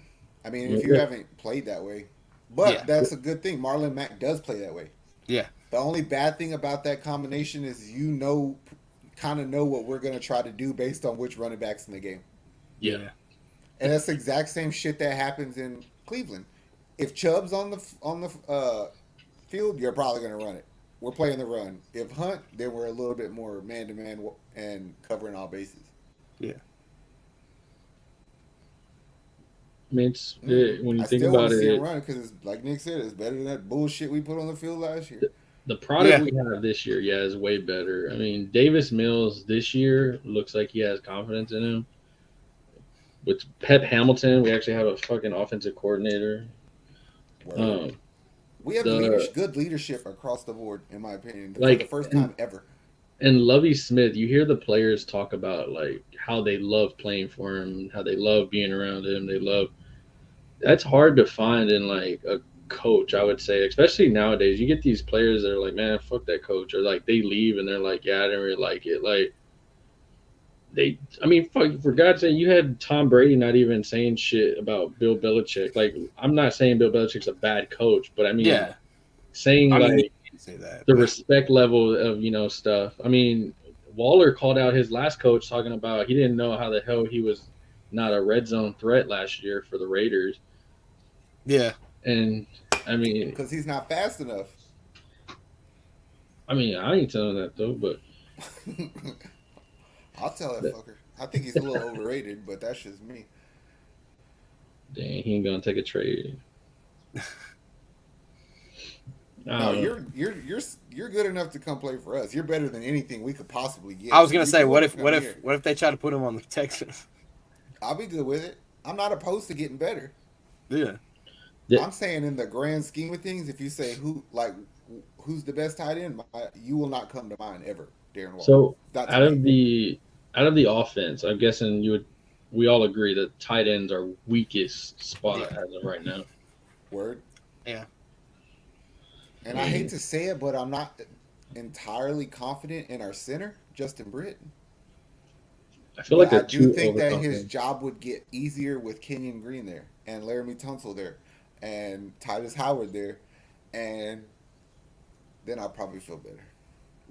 I mean, if you haven't played that way, but that's a good thing. Marlon Mack does play that way. Yeah. The only bad thing about that combination is kind of know what we're gonna try to do based on which running backs in the game. Yeah. And that's the exact same shit that happens in Cleveland. If Chubb's on the field, you're probably gonna run it. We're playing the run. If Hunt, then we're a little bit more man-to-man and covering all bases. Yeah. I mean, when you I think still about want to see it, him run because, like Nick said, it's better than that bullshit we put on the field last year. the product we have this year, is way better. I mean, Davis Mills this year looks like he has confidence in him. With Pep Hamilton, we actually have a fucking offensive coordinator. We have good leadership across the board, in my opinion, for like, the first time ever. And Lovie Smith, you hear the players talk about like how they love playing for him, how they love being around him. That's hard to find in like a coach, I would say, especially nowadays. You get these players that are like, man, fuck that coach, or like they leave and they're like, yeah, I didn't really like it. Like fuck, for God's sake, you had Tom Brady not even saying shit about Bill Belichick. Like, I'm not saying Bill Belichick's a bad coach, but I mean, saying say that, the respect level of, stuff. I mean, Waller called out his last coach talking about he didn't know how the hell he was not a red zone threat last year for the Raiders. Yeah. And I mean, Because he's not fast enough. I ain't telling that though, but I'll tell that fucker. I think he's a little overrated, but that's just me. dang, he ain't gonna take a trade. No, you're good enough to come play for us. You're better than anything we could possibly get. I was gonna You say, can what if come here. they try to put him on the Texans? I'll be good with it. I'm not opposed to getting better. Yeah. Yeah. I'm saying in the grand scheme of things, if you say who's the best tight end, you will not come to mind ever, Darren Waller. So That's out me. of the offense, I'm guessing we all agree that tight ends are weakest spot as of right now. Word. Yeah. And I hate to say it, but I'm not entirely confident in our center, Justin Britt. I feel like I they're do too think that his overconfident. job would get easier with Kenyon Green there and Laramie Tunsil there and Titus Howard there, and then I'll probably feel better.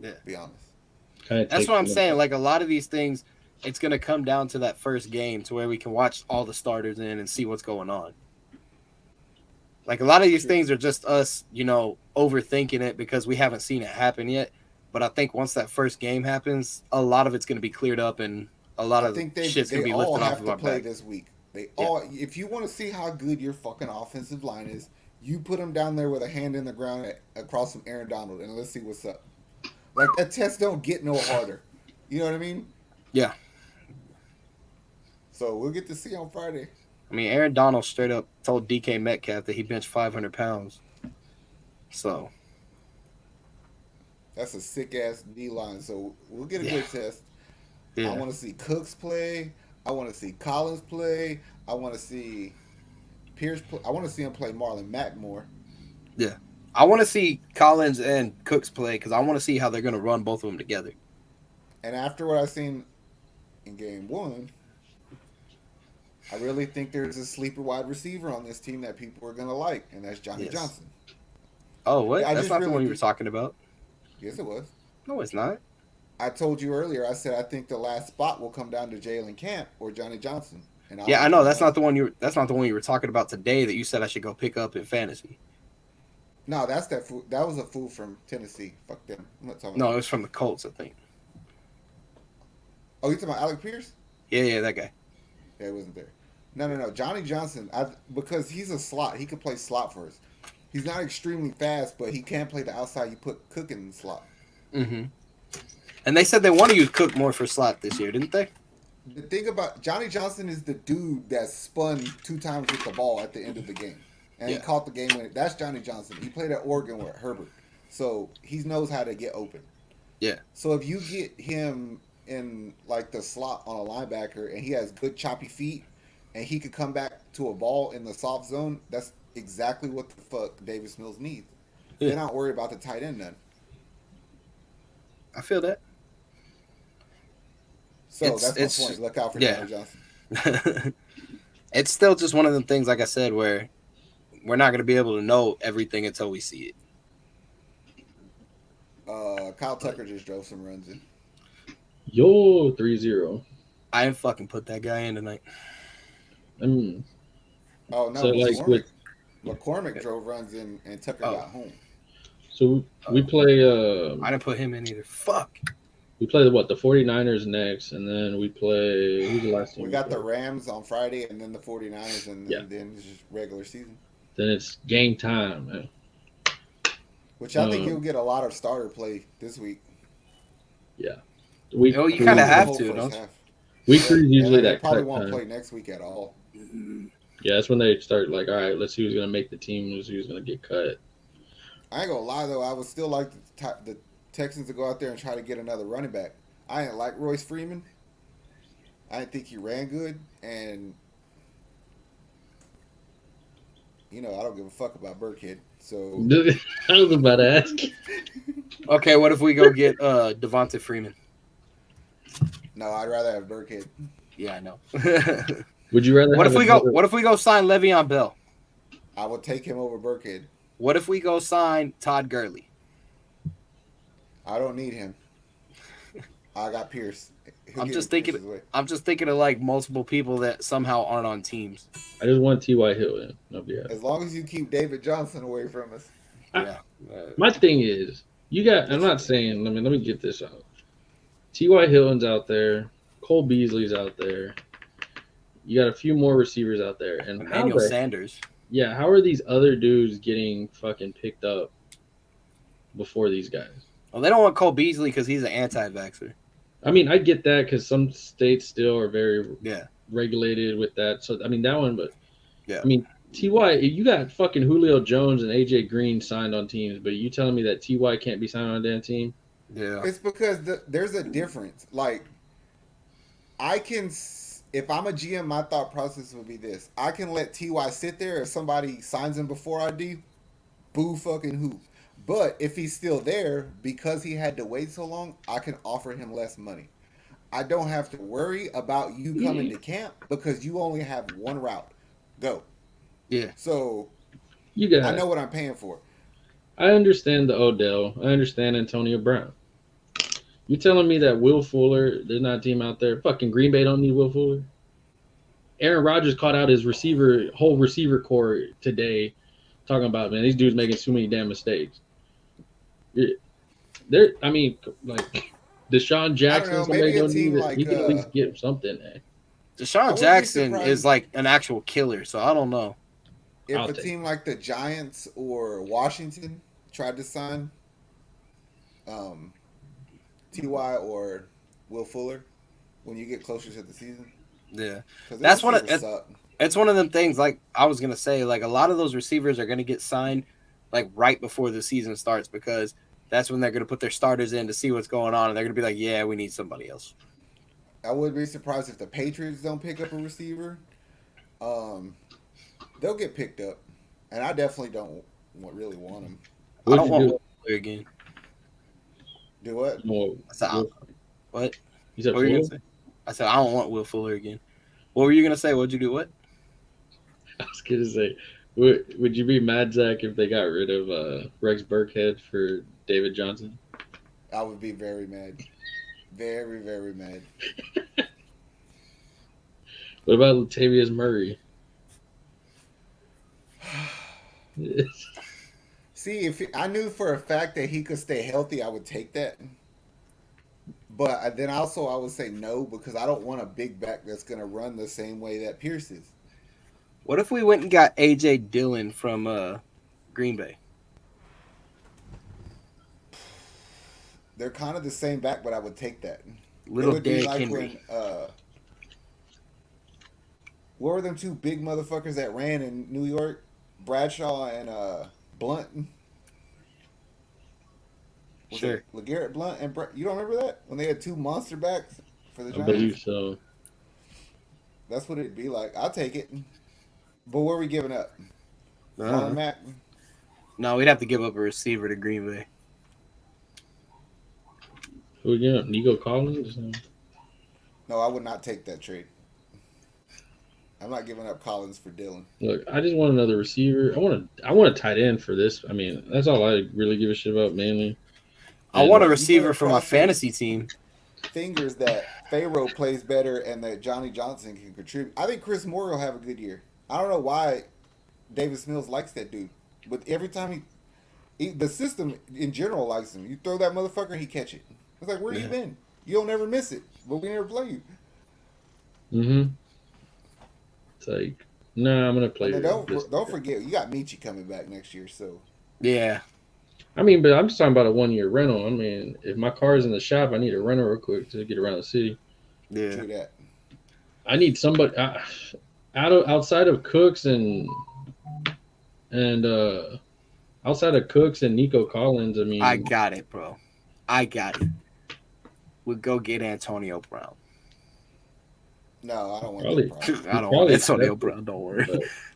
Yeah. To be honest. That's what I'm saying. Like a lot of these things, it's gonna come down to that first game to where we can watch all the starters in and see what's going on. Like a lot of these things are just us, overthinking it because we haven't seen it happen yet. But I think once that first game happens, a lot of it's going to be cleared up and a lot of shit's going to be lifted off of our back. This week. If you want to see how good your fucking offensive line is, you put them down there with a hand in the ground across from Aaron Donald, and let's see what's up. Like that test don't get no harder. You know what I mean? Yeah. So we'll get to see on Friday. I mean, Aaron Donald straight up told DK Metcalf that he benched 500 pounds. So. That's a sick-ass D-line. So we'll get a good test. Yeah. I want to see Cooks play. I want to see Collins play. I want to see Pierce play. I want to see him play Marlon Mack more. Yeah. I want to see Collins and Cooks play because I want to see how they're going to run both of them together. And after what I've seen in game one, I really think there's a sleeper wide receiver on this team that people are going to like, and that's Johnny Johnson. Oh, what? Yeah, that's not the one you were talking about. Yes, it was. No, it's not. I told you earlier, I said I think the last spot will come down to Jalen Camp or Johnny Johnson. And I know. That's not the one you were talking about today that you said I should go pick up in fantasy. No, that's that fool. That was a fool from Tennessee. Fuck them. I'm not talking No, about it was from the Colts, I think. Oh, you talking about Alec Pierce? Yeah, that guy. Yeah, it wasn't there. No. Johnny Johnson, because he's a slot. He could play slot for us. He's not extremely fast, but he can play the outside. You put Cook in the slot. Mm-hmm. And they said they want to use Cook more for slot this year, didn't they? The thing about Johnny Johnson is the dude that spun 2 times with the ball at the end of the game. And he caught the game winner. That's Johnny Johnson. He played at Oregon with Herbert. So he knows how to get open. Yeah. So if you get him in like the slot on a linebacker and he has good choppy feet and he could come back to a ball in the soft zone, that's exactly what the fuck Davis Mills needs. They're not worried about the tight end none. I feel that. So that's my point. Look out for Johnny Johnson. It's still just one of them things, like I said, where we're not going to be able to know everything until we see it. Kyle Tucker just drove some runs in. Yo, 3-0. I didn't fucking put that guy in tonight. Oh, no. So McCormick drove runs in and Tucker got home. So we play... I didn't put him in either. Fuck. We play the 49ers next, and then we play... Who's the last team? We got the Rams on Friday, and then the 49ers, and then it's just regular season. Then it's game time, man. Which I think you'll get a lot of starter play this week. Yeah. You kind of have to, don't you? Week 3 is usually they that probably cut won't time. Play next week at all. Yeah, that's when they start like, all right, let's see who's going to make the team, who's going to get cut. I ain't going to lie, though. I would still like the Texans to go out there and try to get another running back. I didn't like Royce Freeman. I didn't think he ran good. And, I don't give a fuck about Burkhead. So I was about to ask. Okay, what if we go get Devonta Freeman? No, I'd rather have Burkhead. Yeah, I know. Would you rather? What if we go sign Le'Veon Bell? I would take him over Burkhead. What if we go sign Todd Gurley? I don't need him. I got Pierce. He'll I'm give just me Pierce's thinking. way. I'm just thinking of like multiple people that somehow aren't on teams. I just want T.Y. Hilton. I'll be happy. As long as you keep David Johnson away from us. Yeah. My thing is, you got. I'm not saying. Let me get this out. T.Y. Hilton's out there. Cole Beasley's out there. You got a few more receivers out there, and Emmanuel Sanders. Yeah, how are these other dudes getting fucking picked up before these guys? Well, they don't want Cole Beasley because he's an anti-vaxxer. I mean, I get that because some states still are very Yeah. regulated with that. So I mean that one, but Yeah. I mean Ty, you got fucking Julio Jones and AJ Green signed on teams, but you telling me that Ty can't be signed on a damn team? Yeah. It's because there's a difference. Like, if I'm a GM, my thought process would be this: I can let Ty sit there if somebody signs him before I do. Boo fucking who. But if he's still there because he had to wait so long, I can offer him less money. I don't have to worry about you coming to camp because you only have one route. Go. Yeah. So I know what I'm paying for. I understand the Odell. I understand Antonio Brown. You telling me that Will Fuller, there's not a team out there? Fucking Green Bay don't need Will Fuller. Aaron Rodgers caught out his whole receiver core today, talking about, man, these dudes making too many damn mistakes. I mean, like Deshaun Jackson, somebody don't need it. He can at least get something. Deshaun Jackson is like an actual killer, so I don't know. If a team like the Giants or Washington tried to sign Ty or Will Fuller when you get closer to the season, yeah, that's one of it's one of them things. Like I was gonna say, like a lot of those receivers are gonna get signed like right before the season starts because that's when they're gonna put their starters in to see what's going on, and they're gonna be like, yeah, we need somebody else. I would be surprised if the Patriots don't pick up a receiver. They'll get picked up, and I definitely don't really want them. I don't want Will Fuller again. Do what? What? You said what were you gonna say? I said I don't want Will Fuller again. What were you gonna say? What'd you do? What? I was gonna say, would you be mad, Zach, if they got rid of Rex Burkhead for David Johnson? I would be very mad. Very, very mad. What about Latavius Murray? See, if I knew for a fact that he could stay healthy, I would take that. But then also I would say no because I don't want a big back that's going to run the same way that Pierce is. What if we went and got A.J. Dillon from Green Bay? They're kind of the same back, but I would take that. Little it would be Derrick like Henry. What were them two big motherfuckers that ran in New York? Bradshaw and Blunt. Sure. LeGarrette Blunt and you don't remember that when they had two monster backs for the Giants? I believe so. That's what it'd be like. I'll take it. But what are we giving up? Matt? No, we'd have to give up a receiver to Green Bay. Who again? Nico Collins? No, I would not take that trade. I'm not giving up Collins for Dillon. Look, I just want another receiver. I want a tight end for this. I mean, that's all I really give a shit about mainly. I want a receiver for my fantasy team. Fingers that Pharaoh plays better and that Johnny Johnson can contribute. I think Chris Moore will have a good year. I don't know why Davis Mills likes that dude, but every time the system in general likes him. You throw that motherfucker, he catch it. It's like, where you been? You'll never miss it, but we never play you. Mm-hmm. It's like, I'm gonna play. Don't forget, you got Michi coming back next year, so yeah. I mean, but I'm just talking about a 1 year rental. I mean, if my car's in the shop, I need a rental real quick to get around the city. Yeah. Do that. I need somebody outside of Cooks and outside of Cooks and Nico Collins. I mean, I got it, bro. I got it. We'll go get Antonio Brown. No, I don't want that. I don't want Antonio Brown. Don't worry.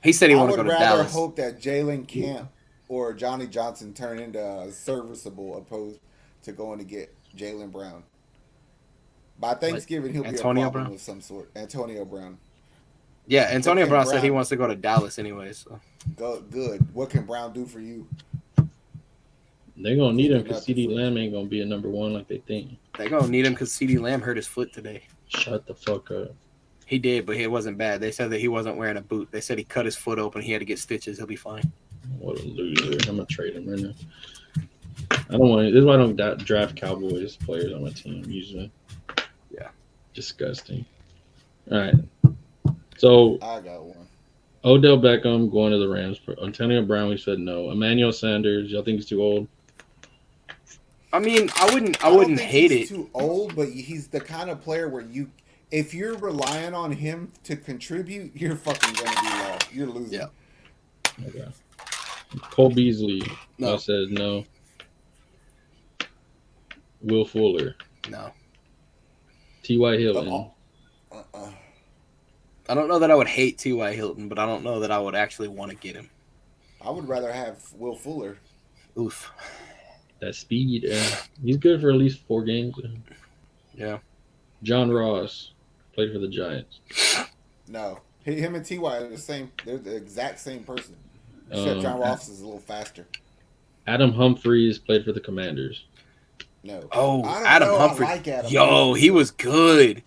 He said he wanted to go to Dallas. I would rather hope that Jalen Camp or Johnny Johnson turn into serviceable opposed to going to get Jalen Brown. By Thanksgiving, he'll be a problem of some sort. Antonio Brown. Yeah, Antonio Brown said he wants to go to Dallas anyway. So good. What can Brown do for you? They're gonna need Can't him do because nothing CD for us. Lamb ain't gonna be a number one like they think. They're gonna need him because CeeDee Lamb hurt his foot today. Shut the fuck up. He did, but it wasn't bad. They said that he wasn't wearing a boot. They said he cut his foot open. He had to get stitches. He'll be fine. What a loser. I'm gonna trade him right now. I don't want. This is why I don't draft Cowboys players on my team usually. Yeah. Disgusting. All right. So I got one. Odell Beckham going to the Rams. Antonio Brown, we said no. Emmanuel Sanders, y'all think he's too old? I mean, I wouldn't don't think hate he's it. Too old, but he's the kind of player where if you're relying on him to contribute, you're fucking gonna be lost. You're losing. Yeah. Okay. Cole Beasley, No. says no. Will Fuller, No. T.Y. Hilton. I don't know that I would hate T.Y. Hilton, but I don't know that I would actually want to get him. I would rather have Will Fuller. Oof. That speed. He's good for at least 4 games. Yeah. John Ross played for the Giants. No, him and Ty are the same. They're the exact same person. Except John Ross is a little faster. Adam Humphries played for the Commanders. No. Oh, I don't Adam know. Humphries. I like Adam Yo, Humphries. he was good.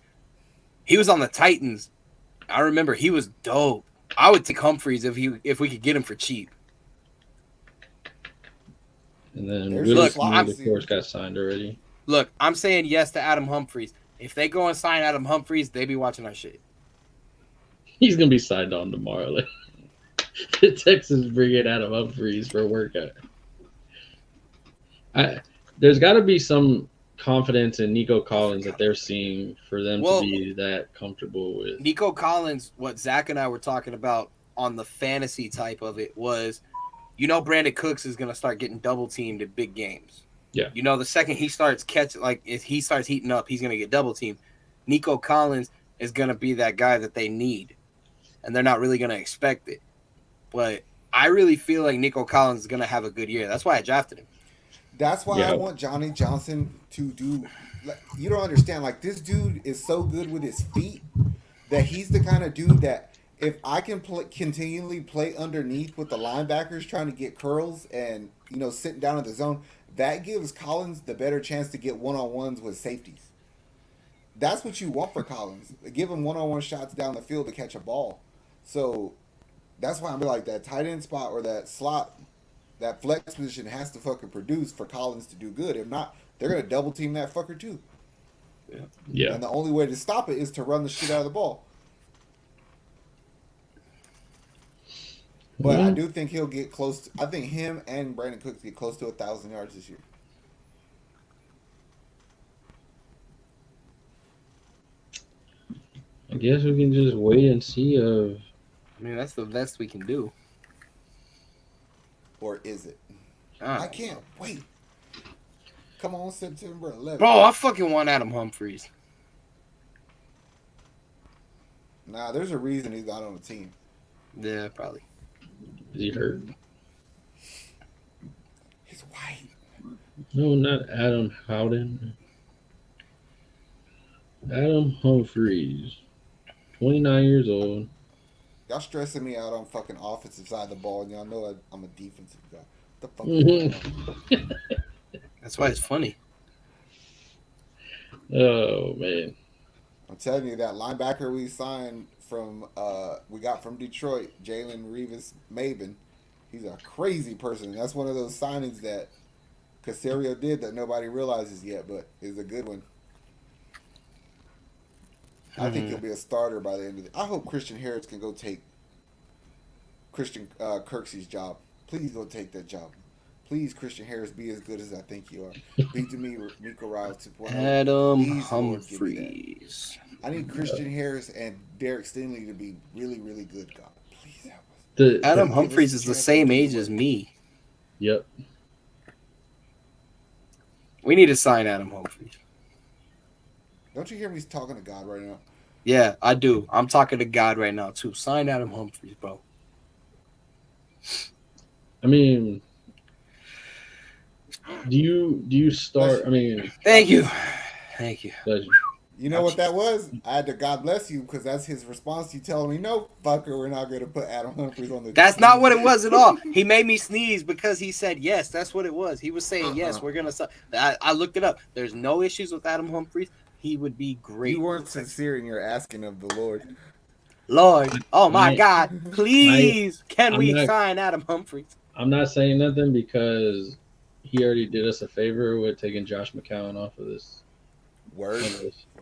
He was on the Titans. I remember he was dope. I would take Humphries if we could get him for cheap. And then There's Willie look, Snead, of course, got signed already. Look, I'm saying yes to Adam Humphries. If they go and sign Adam Humphries, they be watching our shit. He's going to be signed on tomorrow. Like, the Texans bring in Adam Humphries for a workout. There's got to be some confidence in Nico Collins that they're seeing for them to be that comfortable with. Nico Collins, what Zach and I were talking about on the fantasy type of it was, Brandon Cooks is going to start getting double teamed in big games. Yeah. The second he starts catching, like if he starts heating up, he's going to get double teamed. Nico Collins is going to be that guy that they need, and they're not really going to expect it. But I really feel like Nico Collins is going to have a good year. That's why I drafted him. That's why I want Johnny Johnson to do. Like, you don't understand. Like, this dude is so good with his feet that he's the kind of dude that if I can continually play underneath with the linebackers trying to get curls and sitting down in the zone, that gives Collins the better chance to get one-on-ones with safeties. That's what you want for Collins. Give him one-on-one shots down the field to catch a ball. So that's why I'm like that tight end spot or that slot. That flex position has to fucking produce for Collins to do good. If not, they're going to double team that fucker too. Yeah. And the only way to stop it is to run the shit out of the ball. But I do think he'll get close. I think him and Brandon Cooks get close to 1,000 yards this year. I guess we can just wait and see. I mean, that's the best we can do. Or is it? I can't wait. Come on, September 11th. Bro, I fucking want Adam Humphries. Nah, there's a reason he's not on the team. Yeah, probably. Is he hurt? He's white. No, not Adam Howden. Adam Humphries, 29 years old. Y'all stressing me out on fucking offensive side of the ball, and y'all know I'm a defensive guy. What the fuck is going on? That's why it's funny. Oh, man. I'm telling you, that linebacker we signed we got from Detroit, Jalen Revis Maven, he's a crazy person. That's one of those signings that Casario did that nobody realizes yet, but is a good one. I think he'll be a starter by the end of the. I hope Christian Harris can go take Christian Kirksey's job. Please go take that job. Please, Christian Harris, be as good as I think you are. Beat to me, Miko Riles 2.0. Adam Please, Lord, give me that. Humphries. I need Christian Harris and Derek Stingley to be really, really good. God, please help us. Adam Humphries is the same age as me. Yep. We need to sign Adam Humphries. Don't you hear me talking to God right now? Yeah, I do. I'm talking to God right now, too. Sign Adam Humphries, bro. I mean, do you start? I mean, Thank you. Thank you. pleasure. You know what that was? I had to God bless you because that's his response to you telling me, no, fucker, we're not going to put Adam Humphries on the That's team. not what it was at all. He made me sneeze because he said yes. That's what it was. He was saying yes. We're gonna. I looked it up. There's no issues with Adam Humphries. He would be great. You weren't sincere in your asking of the Lord. Lord, oh my God, please, can we not- sign Adam Humphries? I'm not saying nothing because he already did us a favor with taking Josh McCown off of this. Word.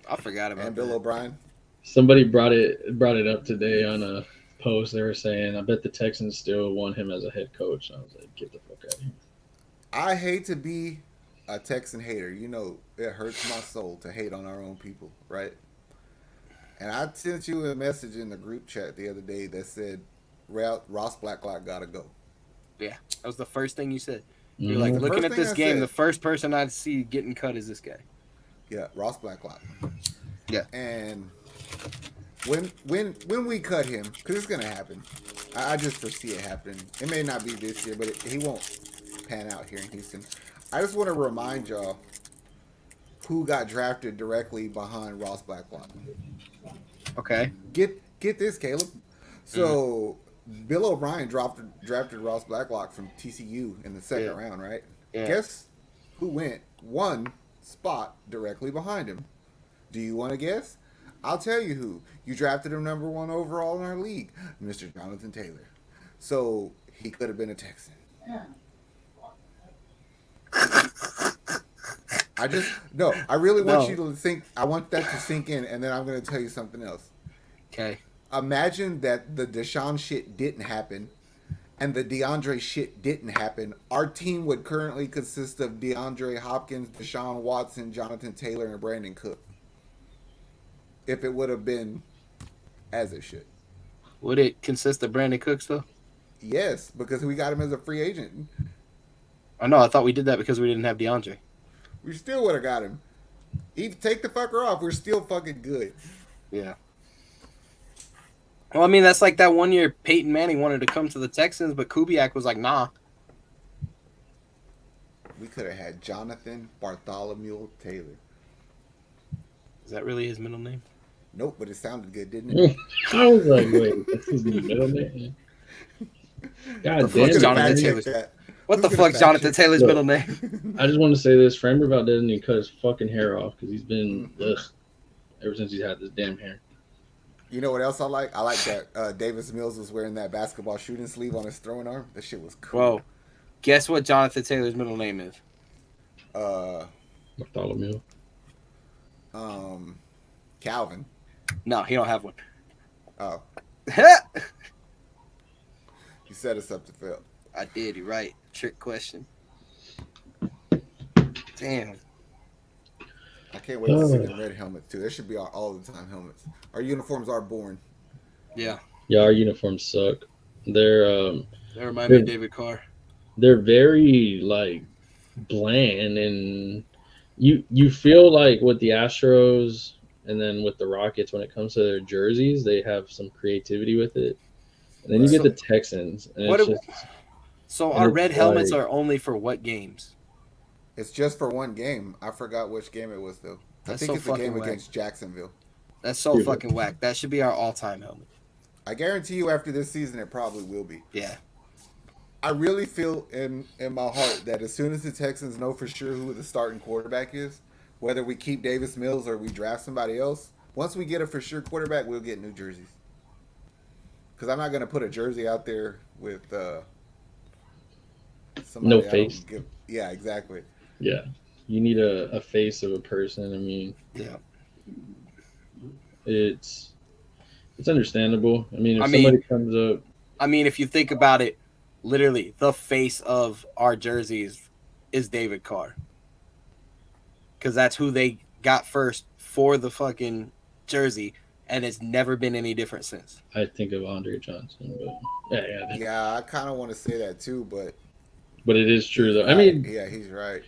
I forgot about And Bill that. O'Brien. Somebody brought it up today on a post. They were saying, I bet the Texans still want him as a head coach. I was like, get the fuck out of here. I hate to be a Texan hater. You know, it hurts my soul to hate on our own people, right? And I sent you a message in the group chat the other day that said, Ross Blacklock got to go. Yeah, that was the first thing you said. Mm-hmm. You're like, The looking first at thing this I game, said- the first person I'd see getting cut is this guy. Yeah, Ross Blacklock. Yeah. And when we cut him, because it's gonna happen, I just foresee it happening. It may not be this year, but he won't pan out here in Houston. I just want to remind y'all who got drafted directly behind Ross Blacklock. Okay. Get this, Caleb. So Bill O'Brien drafted Ross Blacklock from TCU in the second round, right? Yeah. Guess who went one spot directly behind him? Do you want to guess? I'll tell you who. You drafted him number 1 overall in our league, Mr. Jonathan Taylor. So he could have been a Texan. I really want you to think. I want that to sink in, and then I'm going to tell you something else. Okay. Imagine that the Deshaun shit didn't happen and the DeAndre shit didn't happen. Our team would currently consist of DeAndre Hopkins, Deshaun Watson, Jonathan Taylor, and Brandon Cook. If it would have been as it should. Would it consist of Brandon Cooks, though? Yes, because we got him as a free agent. I know. I thought we did that because we didn't have DeAndre. We still would have got him. Take the fucker off. We're still fucking good. Yeah. Well, I mean, that's like that one year Peyton Manning wanted to come to the Texans, but Kubiak was like, nah. We could have had Jonathan Bartholomew Taylor. Is that really his middle name? Nope, but it sounded good, didn't it? I was like, wait, that's his middle name? God fuck damn, Jonathan man. Taylor? What the fuck's Jonathan Taylor's Look. middle name? I just want to say this. Framberville doesn't even cut his fucking hair off because he's been ever since he's had this damn hair. You know what else I like? I like that Davis Mills was wearing that basketball shooting sleeve on his throwing arm. That shit was cool. Whoa. Guess what Jonathan Taylor's middle name is? Bartholomew. Calvin. No, he don't have one. Oh, I you set us up to fail. did. You're right. Trick question. Damn. I can't wait to see the red helmets too. There should be our all the time helmets. Our uniforms are born. Yeah. Yeah, our uniforms suck. They're That reminds me of David Carr. they're very like bland, and you feel like with the Astros and then with the Rockets when it comes to their jerseys, they have some creativity with it. And then you get the Texans, and What it's do- just So and our it's red helmets like- are only for what games? It's just for one game. I forgot which game it was though. That's I think so it's the game fucking whack. against Jacksonville. That's so Dude. fucking whack. That should be our all-time helmet. I guarantee you after this season it probably will be. Yeah. I really feel in my heart that as soon as the Texans know for sure who the starting quarterback is, whether we keep Davis Mills or we draft somebody else, once we get a for sure quarterback, we'll get new jerseys. Because I'm not going to put a jersey out there with somebody No I don't face. Yeah, exactly. yeah. You need a face of a person. I mean, Yeah. it's understandable. I mean, if I mean- somebody comes up, I mean, if you think about it, literally, the face of our jerseys is David Carr. Because that's who they got first for the fucking jersey, and it's never been any different since. I think of Andre Johnson, but yeah. Yeah, I kind of want to say that too, but But it is true though. I mean, yeah, he's right.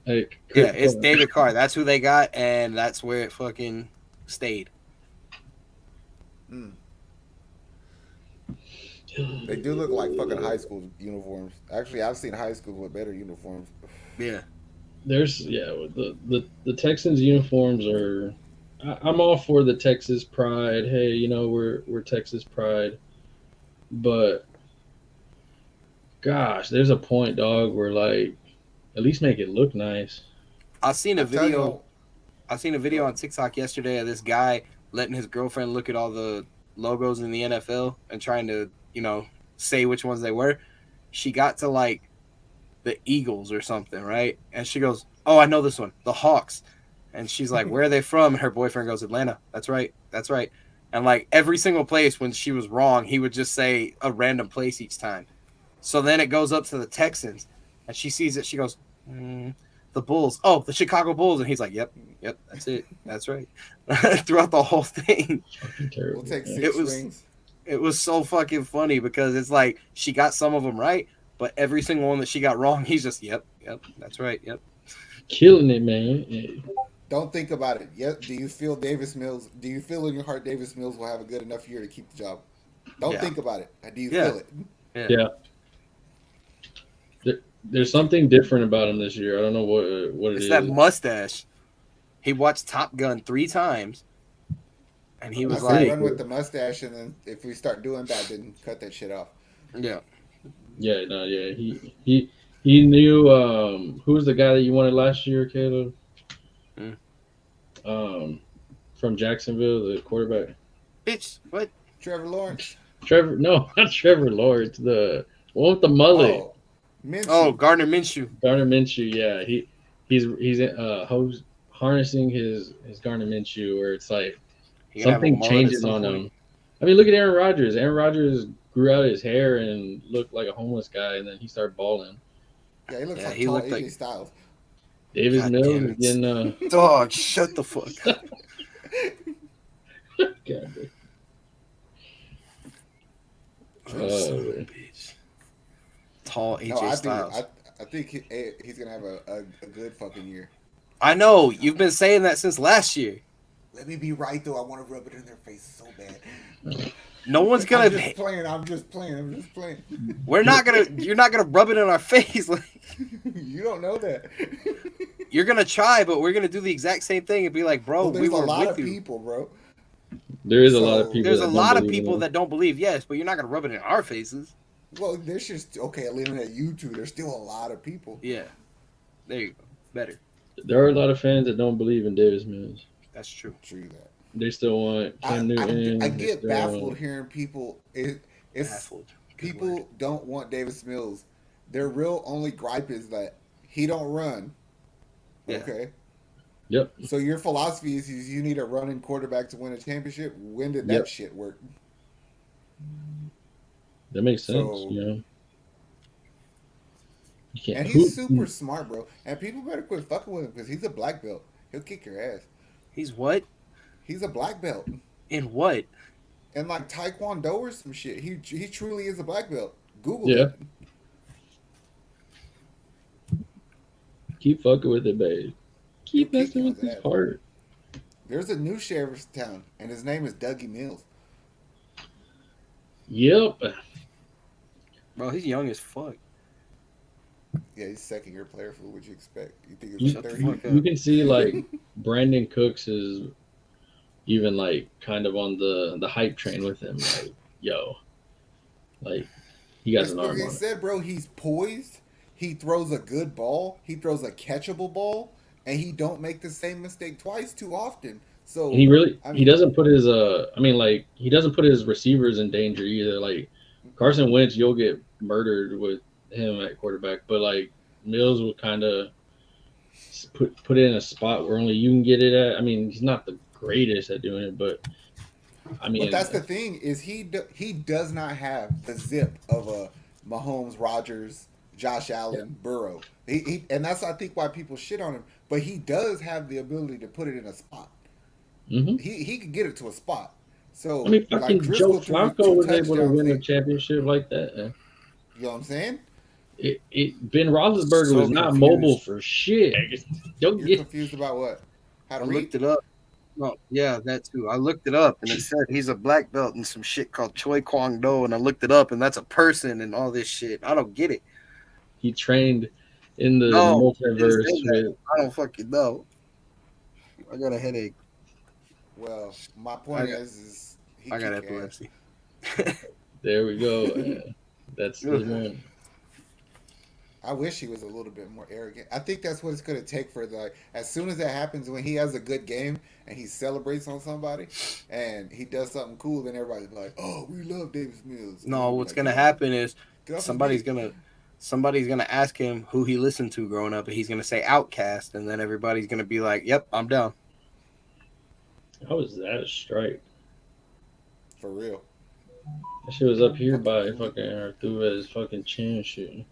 like, Yeah, it's David Carr. That's who they got, and that's where it fucking stayed. They do look like fucking high school uniforms. Actually, I've seen high school with better uniforms. Yeah. There's the Texans uniforms are I'm all for the Texas pride. Hey, we're Texas pride, but gosh, there's a point, dog, where like at least make it look nice. I seen a I'm telling video. you, I seen a video on TikTok yesterday of this guy letting his girlfriend look at all the logos in the NFL and trying to, say which ones they were. She got to like the Eagles or something, right? And she goes, "Oh, I know this one, the Hawks." And she's like, "Where are they from?" And her boyfriend goes, "Atlanta." That's right. That's right. And like every single place when she was wrong, he would just say a random place each time. So then it goes up to the Texans, and she sees it. She goes, "The Bulls. Oh, the Chicago Bulls." And he's like, "Yep, yep, that's it. That's right." Throughout the whole thing, Fucking terrible. we'll take man. 6 rings. it was so fucking funny because it's like she got some of them right, but every single one that she got wrong, he's just, "Yep, yep, that's right, yep." Killing it, man. Yeah. Don't think about it. Do you feel Davis Mills? Do you feel in your heart Davis Mills will have a good enough year to keep the job? Don't Yeah. think about it. Do you Yeah. feel it? Yeah. There's something different about him this year. I don't know what it It's is. that mustache. He watched Top Gun 3 times, and he was I say like, run with the mustache, and then if we start doing bad, then cut that shit off. "Yeah, Yeah, no, yeah. He knew who was the guy that you wanted last year, Caleb? Hmm. From Jacksonville, the quarterback. bitch, what?" Trevor Lawrence. Trevor, no, not Trevor Lawrence. The one with the mullet. Oh, Minshew. Oh, Gardner Minshew. Gardner Minshew. Yeah, he's harnessing his Gardner Minshew, where it's like He gonna have a something mullet at changes some on point. him. I mean, look at Aaron Rodgers. Aaron Rodgers grew out his hair and looked like a homeless guy, and then he started balling. Yeah, he looks Yeah, like he tall looked AJ like- Styles. Davis God Mills damn is it. getting Dog, shut the fuck up. God damn. Son of a bitch. Tall AJ No, I Styles. think I think he's gonna have a good fucking year. I know you've been saying that since last year. Let me be right though. I want to rub it in their face so bad. No one's I'm gonna. just playing. I'm just playing. We're not gonna. You're not gonna rub it in our face. Like, You don't know that. you're gonna try, but we're gonna do the exact same thing and be like, "Bro, Well, we there's a were lot with of you." people, bro. There is a lot of So, people. There's a that don't lot of believe in people him. that don't believe, yes, but you're not gonna rub it in our faces. Well, there's just okay. Leaving at you two, there's still a lot of people. Yeah, there you go. Better. There are a lot of fans that don't believe in Davis Mills. That's true. True that. They still want Cam Newton. I They get still baffled want- hearing people. It's Baffled. Good people word. don't want Davis Mills. Their real only gripe is that he don't run. Yeah. Okay. Yep. So your philosophy is you need a running quarterback to win a championship. When did that Yep. shit work? That makes sense. So- You can't. And he's super smart, bro. And people better quit fucking with him because he's a black belt. He'll kick your ass. He's what? He's a black belt. In what? And like Taekwondo or some shit. He truly is a black belt. Google Yeah. it. Keep fucking with it, babe. Keep He'll kick messing with your his ass. heart. There's a new sheriff in town, and his name is Dougie Mills. Yep. Bro, he's young as fuck. Yeah, he's second year player. For what you expect? You think You, it's Shut the 30? fuck up. you can see like Brandon Cooks is even like kind of on the hype train with him. Like, yo, like he got That's an what arm he on it. said, bro. He's poised. He throws a good ball. He throws a catchable ball, and he don't make the same mistake twice too often. So He really I he mean- doesn't put his he doesn't put his receivers in danger either. Like Carson Wentz, you'll get murdered with him at quarterback, but like Mills will kind of put it in a spot where only you can get it at. I mean, he's not the greatest at doing it, but I mean, But that's the thing is he does not have the zip of a Mahomes, Rodgers, Josh Allen, Burrow. He and that's I think why people shit on him. But he does have the ability to put it in a spot. Mhm. He could get it to a spot. So I mean, fucking Driscoll Joe threw Flacco 2 was able to touchdowns. win a championship like that. You know what I'm saying? Ben Roethlisberger So was not confused. mobile for shit. Don't You're get confused about what? How to I read? looked it up. No, yeah, that too. I looked it up and it said he's a black belt in some shit called Choi Kwang Do, and I looked it up and that's a person and all this shit. I don't get it. he trained in the No, it multiverse didn't say that. with I don't fucking know. I got a headache. Well, my point is he I got kick epilepsy. There we go. That's the one. I wish he was a little bit more arrogant. I think that's what it's going to take for like as soon as that happens when he has a good game and he celebrates on somebody and he does something cool, then everybody's like, "Oh, we love Davis Mills." And No, he'll be what's like, gonna happen is get off his somebody's knee. gonna ask him who he listened to growing up, and he's gonna say Outcast, and then everybody's gonna be like, "Yep, I'm down." How was that a strike? For real. That shit was up here by fucking Artua's fucking chin shooting.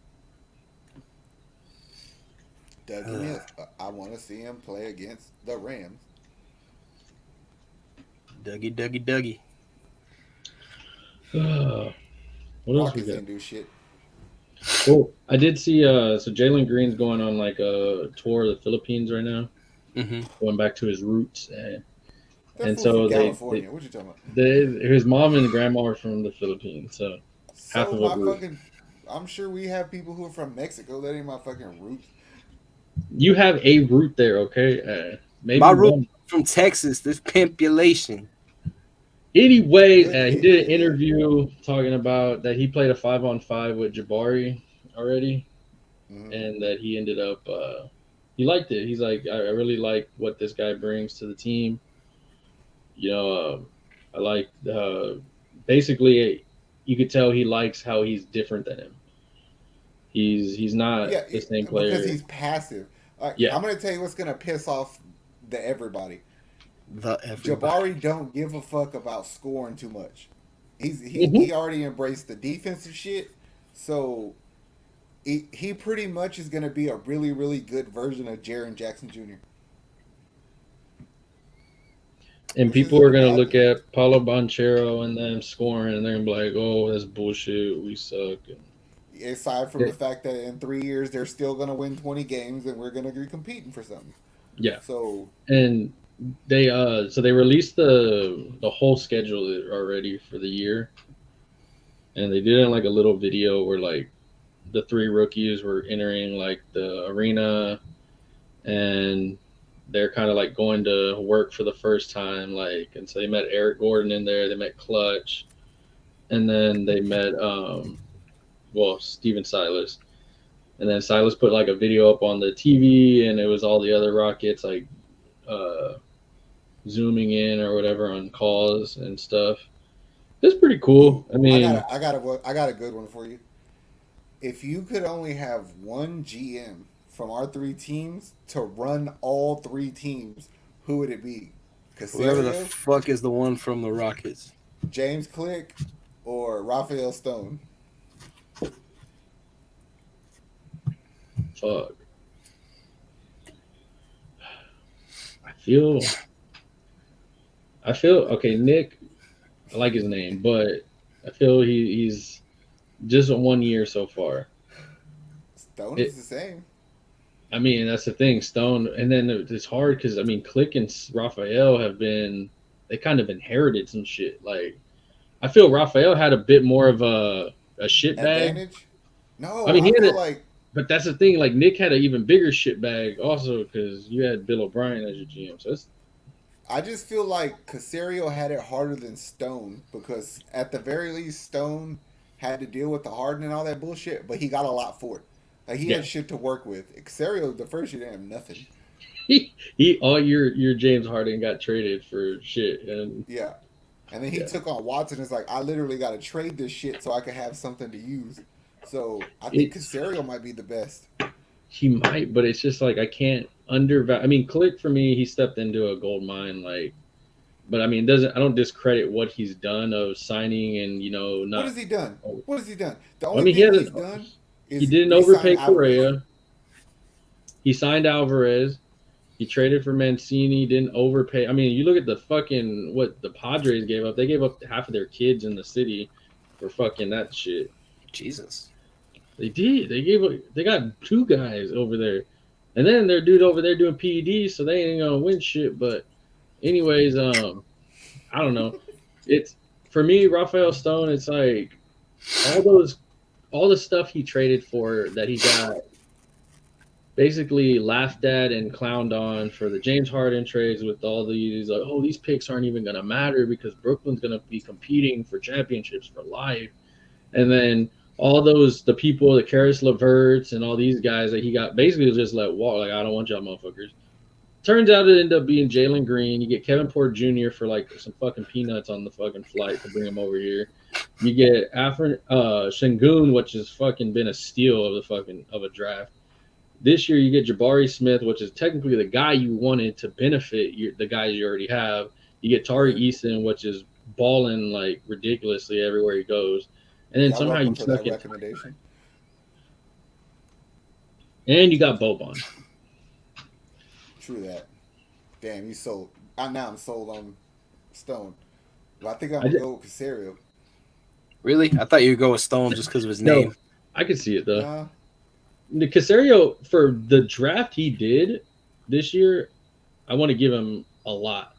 Dougie Mills. I want to see him play against the Rams. Dougie. What else we Rockets got? didn't do shit. Cool. I did see. So Jalen Green's going on like a tour of the Philippines right now, going back to his roots, and so California. What you talking about? his mom and grandma are from the Philippines, so half of a group. I'm sure we have people who are from Mexico. That ain't my fucking roots. You have a root there, okay? Maybe my root from Texas. This pimpulation. Anyway, he did an interview talking about that he played a 5-on-5 with Jabari already, and that he ended up he liked it. He's like, I really like what this guy brings to the team. You know, I like basically you could tell he likes how he's different than him. He's not the same player because he's passive. I'm gonna tell you what's gonna piss off everybody. Jabari don't give a fuck about scoring too much. He already embraced the defensive shit, so he pretty much is gonna be a really, really good version of Jaren Jackson Jr. And people are gonna look at Paulo Banchero and them scoring, and they're gonna be like, "Oh, that's bullshit. We suck." Aside from the fact that in 3 years they're still gonna win 20 games, and we're gonna be competing for something. Yeah. So they released the whole schedule already for the year, and they did it in like a little video where like the 3 rookies were entering like the arena, and they're kind of like going to work for the first time, like, and so they met Eric Gordon in there, they met Clutch, and then they met Steven Silas, and then Silas put like a video up on the TV, and it was all the other Rockets like zooming in or whatever on calls and stuff. It's pretty cool. I mean, I got a good one for you. If you could only have one GM from our 3 teams to run all 3 teams, who would it be? Whoever the fuck is the one from the Rockets. James Click or Raphael Stone? Fuck. I feel okay. Nick, I like his name, but I feel he's just 1 year so far. Stone is the same. I mean, that's the thing, Stone, and then it's hard because I mean, Click and Raphael they kind of inherited some shit. Like, I feel Raphael had a bit more of a shit bag. Advantage? No, I mean, but that's the thing. Like, Nick had an even bigger shit bag also because you had Bill O'Brien as your GM. So I just feel like Caserio had it harder than Stone because at the very least, Stone had to deal with the Harden and all that bullshit, but he got a lot for it. Like, he had shit to work with. Caserio, the first year, didn't have nothing. He all your James Harden got traded for shit, and and then he took on Watson. It's like, I literally got to trade this shit so I can have something to use. So I think Caserio might be the best. He might, but it's just like I can't undervalue. I mean, Click for me, he stepped into a gold mine, like. But I mean, I don't discredit what he's done of signing and not. What has he done? What has he done? The only thing he's done is he didn't overpay Correa. He signed Alvarez. He traded for Mancini. Didn't overpay. I mean, you look at the fucking what the Padres gave up. They gave up half of their kids in the city for fucking that shit. Jesus. They did. They got 2 guys over there, and then their dude over there doing PEDs, so they ain't gonna win shit. But anyways, I don't know. It's for me, Raphael Stone. It's like all the stuff he traded for that he got basically laughed at and clowned on for the James Harden trades with all these like, oh, these picks aren't even going to matter because Brooklyn's going to be competing for championships for life. And then all the people, the Karis LeVerts and all these guys that he got basically just let walk. Like, I don't want y'all motherfuckers. Turns out it ended up being Jalen Green. You get Kevin Porter Jr. for like some fucking peanuts on the fucking flight to bring him over here. You get Şengün, which has fucking been a steal of a draft. This year, you get Jabari Smith, which is technically the guy you wanted to benefit the guys you already have. You get Tari Eason, which is balling like ridiculously everywhere he goes, and then somehow you snuck it. Recommendation. And you got Boban. True that. Damn, you sold. Now I'm sold on Stone. But I think I'm gonna go with Casario. Really? I thought you'd go with Stone just because of his name. I could see it though. The Casario, for the draft he did this year, I want to give him a lot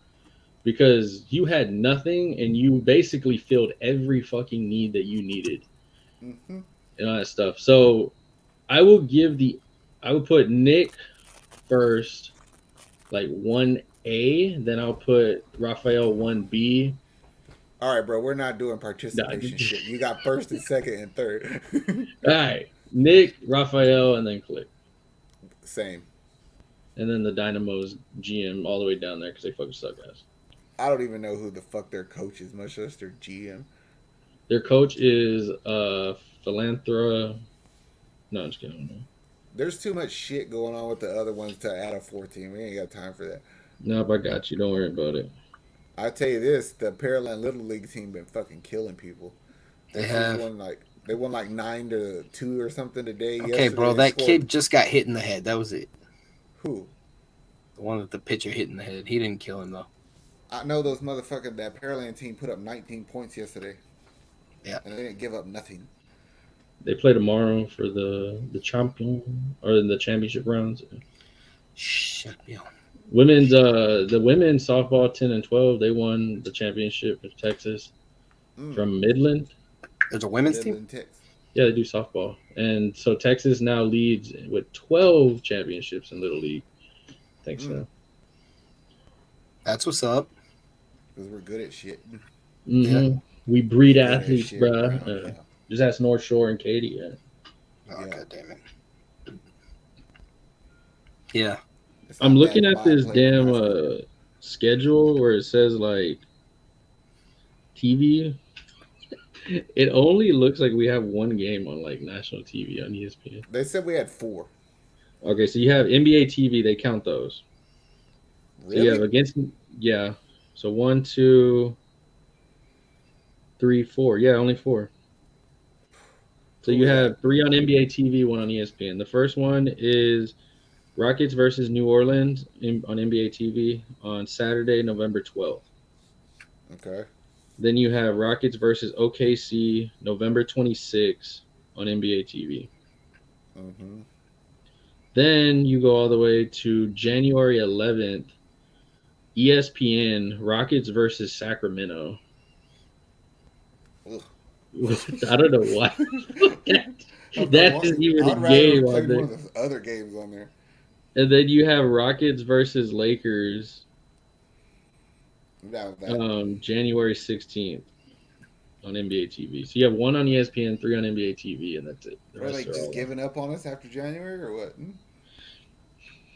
because you had nothing and you basically filled every fucking need that you needed and all that stuff. So I would put Nick first, like 1A, then I'll put Raphael 1B. All right, bro, we're not doing participation shit. You got first and second and third. All right. Nick, Raphael, and then Click. Same. And then the Dynamo's GM all the way down there because they fucking suck ass. I don't even know who the fuck their coach is, much less their GM. Their coach is Philanthra. No, I'm just kidding. There's too much shit going on with the other ones to add a 14. We ain't got time for that. Nope, I got you. Don't worry about it. I tell you this, the Pearland Little League team been fucking killing people. They won like 9-2 or something today. Okay, bro, that kid just got hit in the head. That was it. Who? The one with the pitcher hit in the head. He didn't kill him though. I know those motherfuckers. That Pearland team put up 19 points yesterday. Yeah, and they didn't give up nothing. They play tomorrow for the champion or in the championship rounds. Champion. The women's softball 10 and 12. They won the championship in Texas from Midland. There's a women's team? Texas. Yeah, they do softball. And so Texas now leads with 12 championships in Little League. I think so. That's what's up. Because we're good at shit. Mm-hmm. Yeah. We breed athletes, bro. Just ask North Shore and Katie. Yeah. Oh, God damn it. Yeah. I'm looking at this damn schedule where it says like TV. It only looks like we have one game on like national TV on ESPN. They said we had 4. Okay, so you have NBA TV. They count those. Really? So you have So 1, 2, 3, 4. Yeah, only 4. So you have 3 on NBA TV, 1 on ESPN. The first one is Rockets versus New Orleans on NBA TV on Saturday, November 12th. Okay. Then you have Rockets versus OKC, November 26th on NBA TV. Mm-hmm. Then you go all the way to January 11th, ESPN, Rockets versus Sacramento. Ugh. I don't know why. That isn't even a game on there. One of the other games on there. And then you have Rockets versus Lakers. January 16th on NBA TV. So you have 1 on ESPN, 3 on NBA TV, and that's it. Are they just giving up on us after January or what?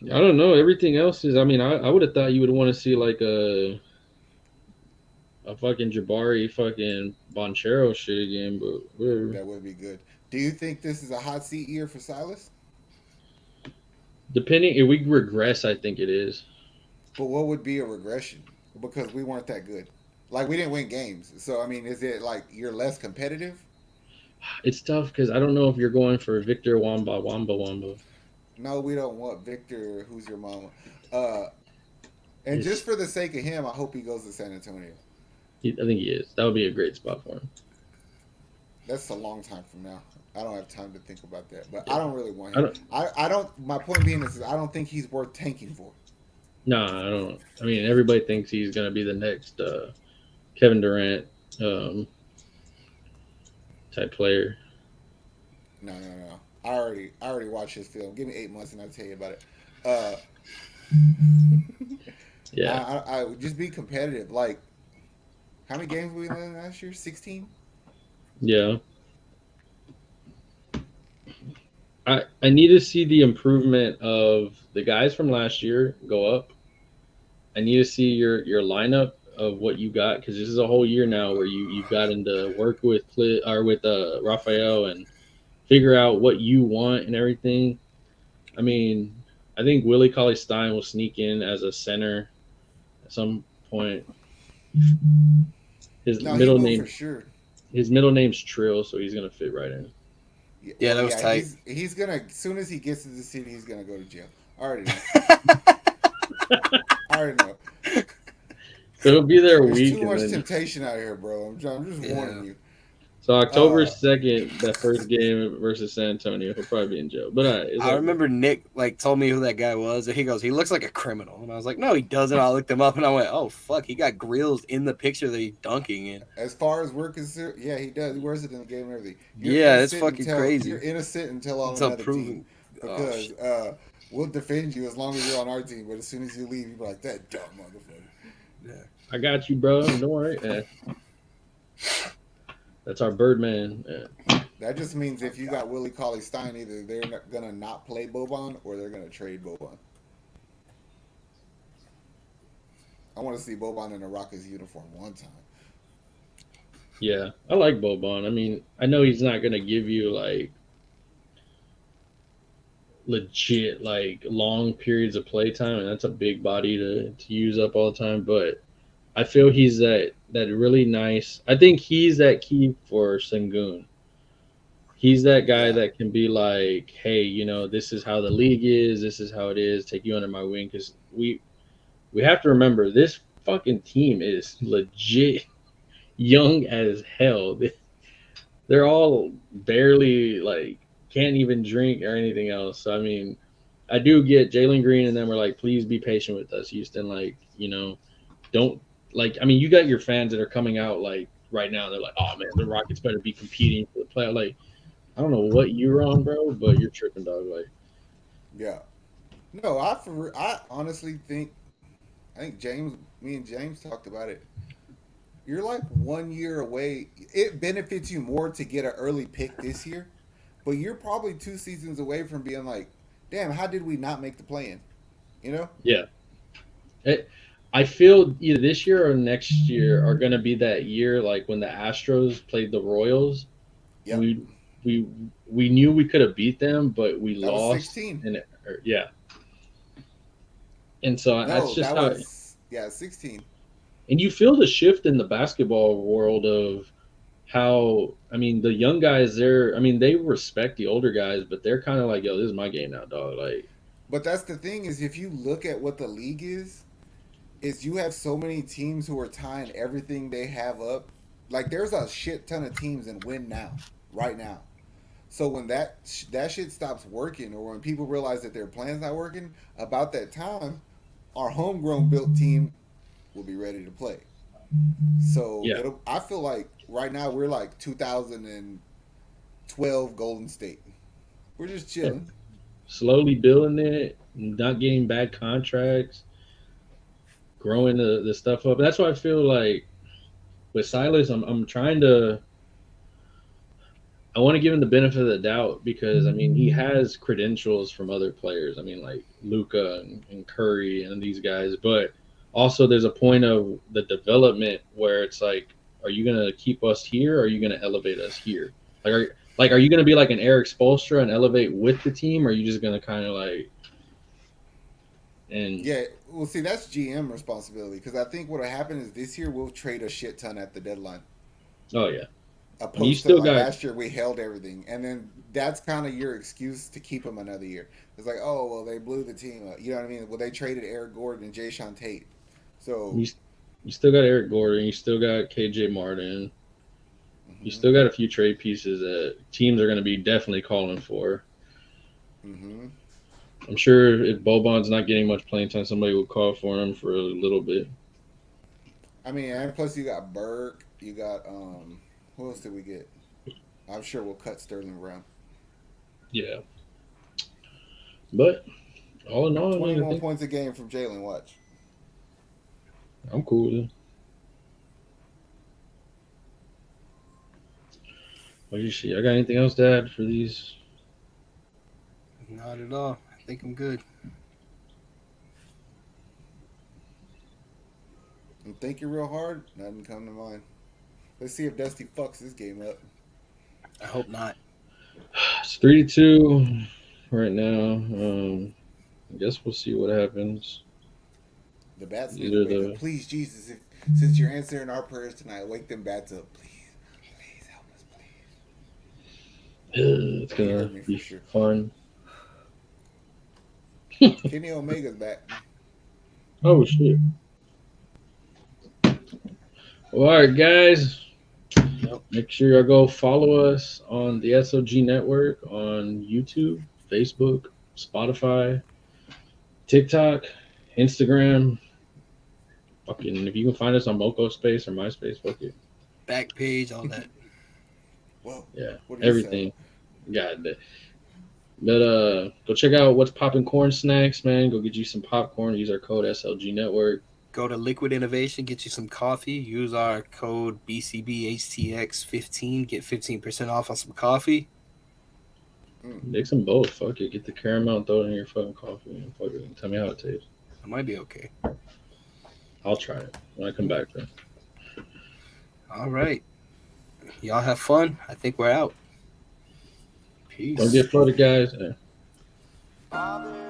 I don't know. Everything else is. I mean, I would have thought you would want to see like a fucking Jabari fucking Bonchero shit again, but whatever. That would be good. Do you think this is a hot seat year for Silas? Depending, if we regress, I think it is. But what would be a regression? Because we weren't that good. Like, we didn't win games. So, I mean, is it like you're less competitive? It's tough because I don't know if you're going for Victor Wamba. No, we don't want Victor, who's your mama. And just for the sake of him, I hope he goes to San Antonio. I think he is. That would be a great spot for him. That's a long time from now. I don't have time to think about that. But I don't really want him. I don't. My point being is I don't think he's worth tanking for. No, I don't. I mean, everybody thinks he's going to be the next Kevin Durant type player. No. I already watched his film. Give me 8 months and I'll tell you about it. Uh, Yeah, I would just be competitive. Like, how many games we won last year? 16. yeah. I need to see the improvement of the guys from last year go up. I need to see your lineup of what you got because this is a whole year now where you've gotten to work with Raphael and figure out what you want and everything. I mean, I think Willie Cauley Stein will sneak in as a center at some point. His No, he middle will for name sure. his middle name's Trill, so he's gonna fit right in. Yeah, Yeah, well, that was yeah, tight. he's gonna as soon as he gets to the city, he's gonna go to jail. I already know. I already know. So he'll be there a There's week too and much then temptation out here, bro. I'm just Yeah. warning you. so October Uh, 2nd, that first game versus San Antonio, he'll probably be in jail. But it's I all good. remember Nick like told me who that guy was, and he goes, "He looks like a criminal," and I was like, "No, he doesn't." I looked him up, and I went, "Oh fuck, he got grills in the picture that he's dunking in." as far as we're concerned, yeah, he does. He wears it in the game and everything. You're Yeah, it's innocent fucking until crazy. you're innocent until on Until another team, proven. Oh because shit. we'll defend you as long as you're on our team. But as soon as you leave, you're like that dumb motherfucker. Yeah. I got you, bro. Don't worry. That's our Birdman. That just means if you got Willie Cauley Stein, either they're gonna not play Boban or they're gonna trade Boban. I want to see Boban in a Rockets uniform one time. Yeah, I like Boban. I mean, I know he's not gonna give you like legit like long periods of playtime, and that's a big body to use up all the time. But I feel he's that really nice. I think he's that key for Sengun. He's that guy Yeah, that can be like, hey, this is how the league is. This is how it is. Take you under my wing because we have to remember this fucking team is legit young as hell. They're all barely like can't even drink or anything else. So I mean, I do get Jalen Green and them were like, please be patient with us, Houston. Like, don't like. I mean, you got your fans that are coming out like right now. They're like, oh man, the Rockets better be competing for the playoff. Like, I don't know what you're on, bro, but you're tripping, dog. Like, yeah. No, I honestly think me and James talked about it. You're like 1 year away. It benefits you more to get an early pick this year, but you're probably 2 seasons away from being like, damn, how did we not make the play in? You know? yeah, I feel either this year or next year are gonna be that year, like when the Astros played the Royals. Yep. We we we knew we could have beat them, but we That was lost. 16. Yeah, and so that's No, just that how. was yeah, 16. And you feel the shift in the basketball world of how I mean the young guys I mean they respect the older guys, but they're kind of like, yo, this is my game now, dog. Like, But that's the thing is if you look at what the league is you have so many teams who are tying everything they have up. Like there's a shit ton of teams in win now, right now. So when that shit stops working, or when people realize that their plan's not working, about that time, our homegrown built team will be ready to play. So yeah, I feel like right now we're like 2012 Golden State. We're just yeah, chilling. slowly building it, not getting bad contracts, growing the stuff up. That's why I feel like with Silas, I'm trying to. I want to give him the benefit of the doubt because I mean he has credentials from other players. I mean like Luca and Curry and these guys, but also there's a point of the development where it's like, are you gonna keep us here? Or are you gonna elevate us here? Are you gonna be like an Eric Spoelstra and elevate with the team? Or are you just gonna kind of like and Yeah, well, see, that's GM responsibility because I think what'll happen is this year we'll trade a shit ton at the deadline. oh yeah, and you Opposed to still like got last year, we held everything, and then that's kind of your excuse to keep them another year. It's like, oh well, they blew the team up. You know what I mean? Well, they traded Eric Gordon and Jay Sean Tate, so you, you still got Eric Gordon, you still got KJ Martin, you hmm still got a few trade pieces that teams are going to be definitely calling for. hmm I'm sure if Boban's not getting much playing time, somebody will call for him for a little bit. I mean, and plus you got Burke, you got who else did we get? I'm sure we'll cut Sterling Brown. Yeah. But all in all, I 21 think points a game from Jalen. Watch. I'm cool with it. What do you see? I got anything else to add for these? Not at all. I think I'm good. I'm thinking real hard. Nothing come to mind. Let's see if Dusty fucks this game up. I hope not. It's 3-2 right now. I guess we'll see what happens. The bats need Either to wake up. the Please, Jesus, since you're answering our prayers tonight, wake them bats up. Please. Please help us, please. it's You gonna heard me be for sure. fun. Kenny Omega's back. Oh shit! Well, all right, guys. Yep. Make sure y'all go follow us on the SOG Network on YouTube, Facebook, Spotify, TikTok, Instagram. Fucking, if you can find us on Moco Space or MySpace, fuck it. Back page, all that. Whoa. Yeah, What did you everything. God, but go check out what's popping corn snacks, man. Go get you some popcorn. Use our code SLG Network. Go to Liquid Innovation, get you some coffee. Use our code BCBHTX15. Get 15% off on some coffee. Mix them both. Fuck it. Get the caramel and throw it in your fucking coffee. And fuck it. Tell me how it tastes. It might be okay. I'll try it when I come back then. All right. Y'all have fun. I think we're out. Peace. Don't get flooded, guys. I've been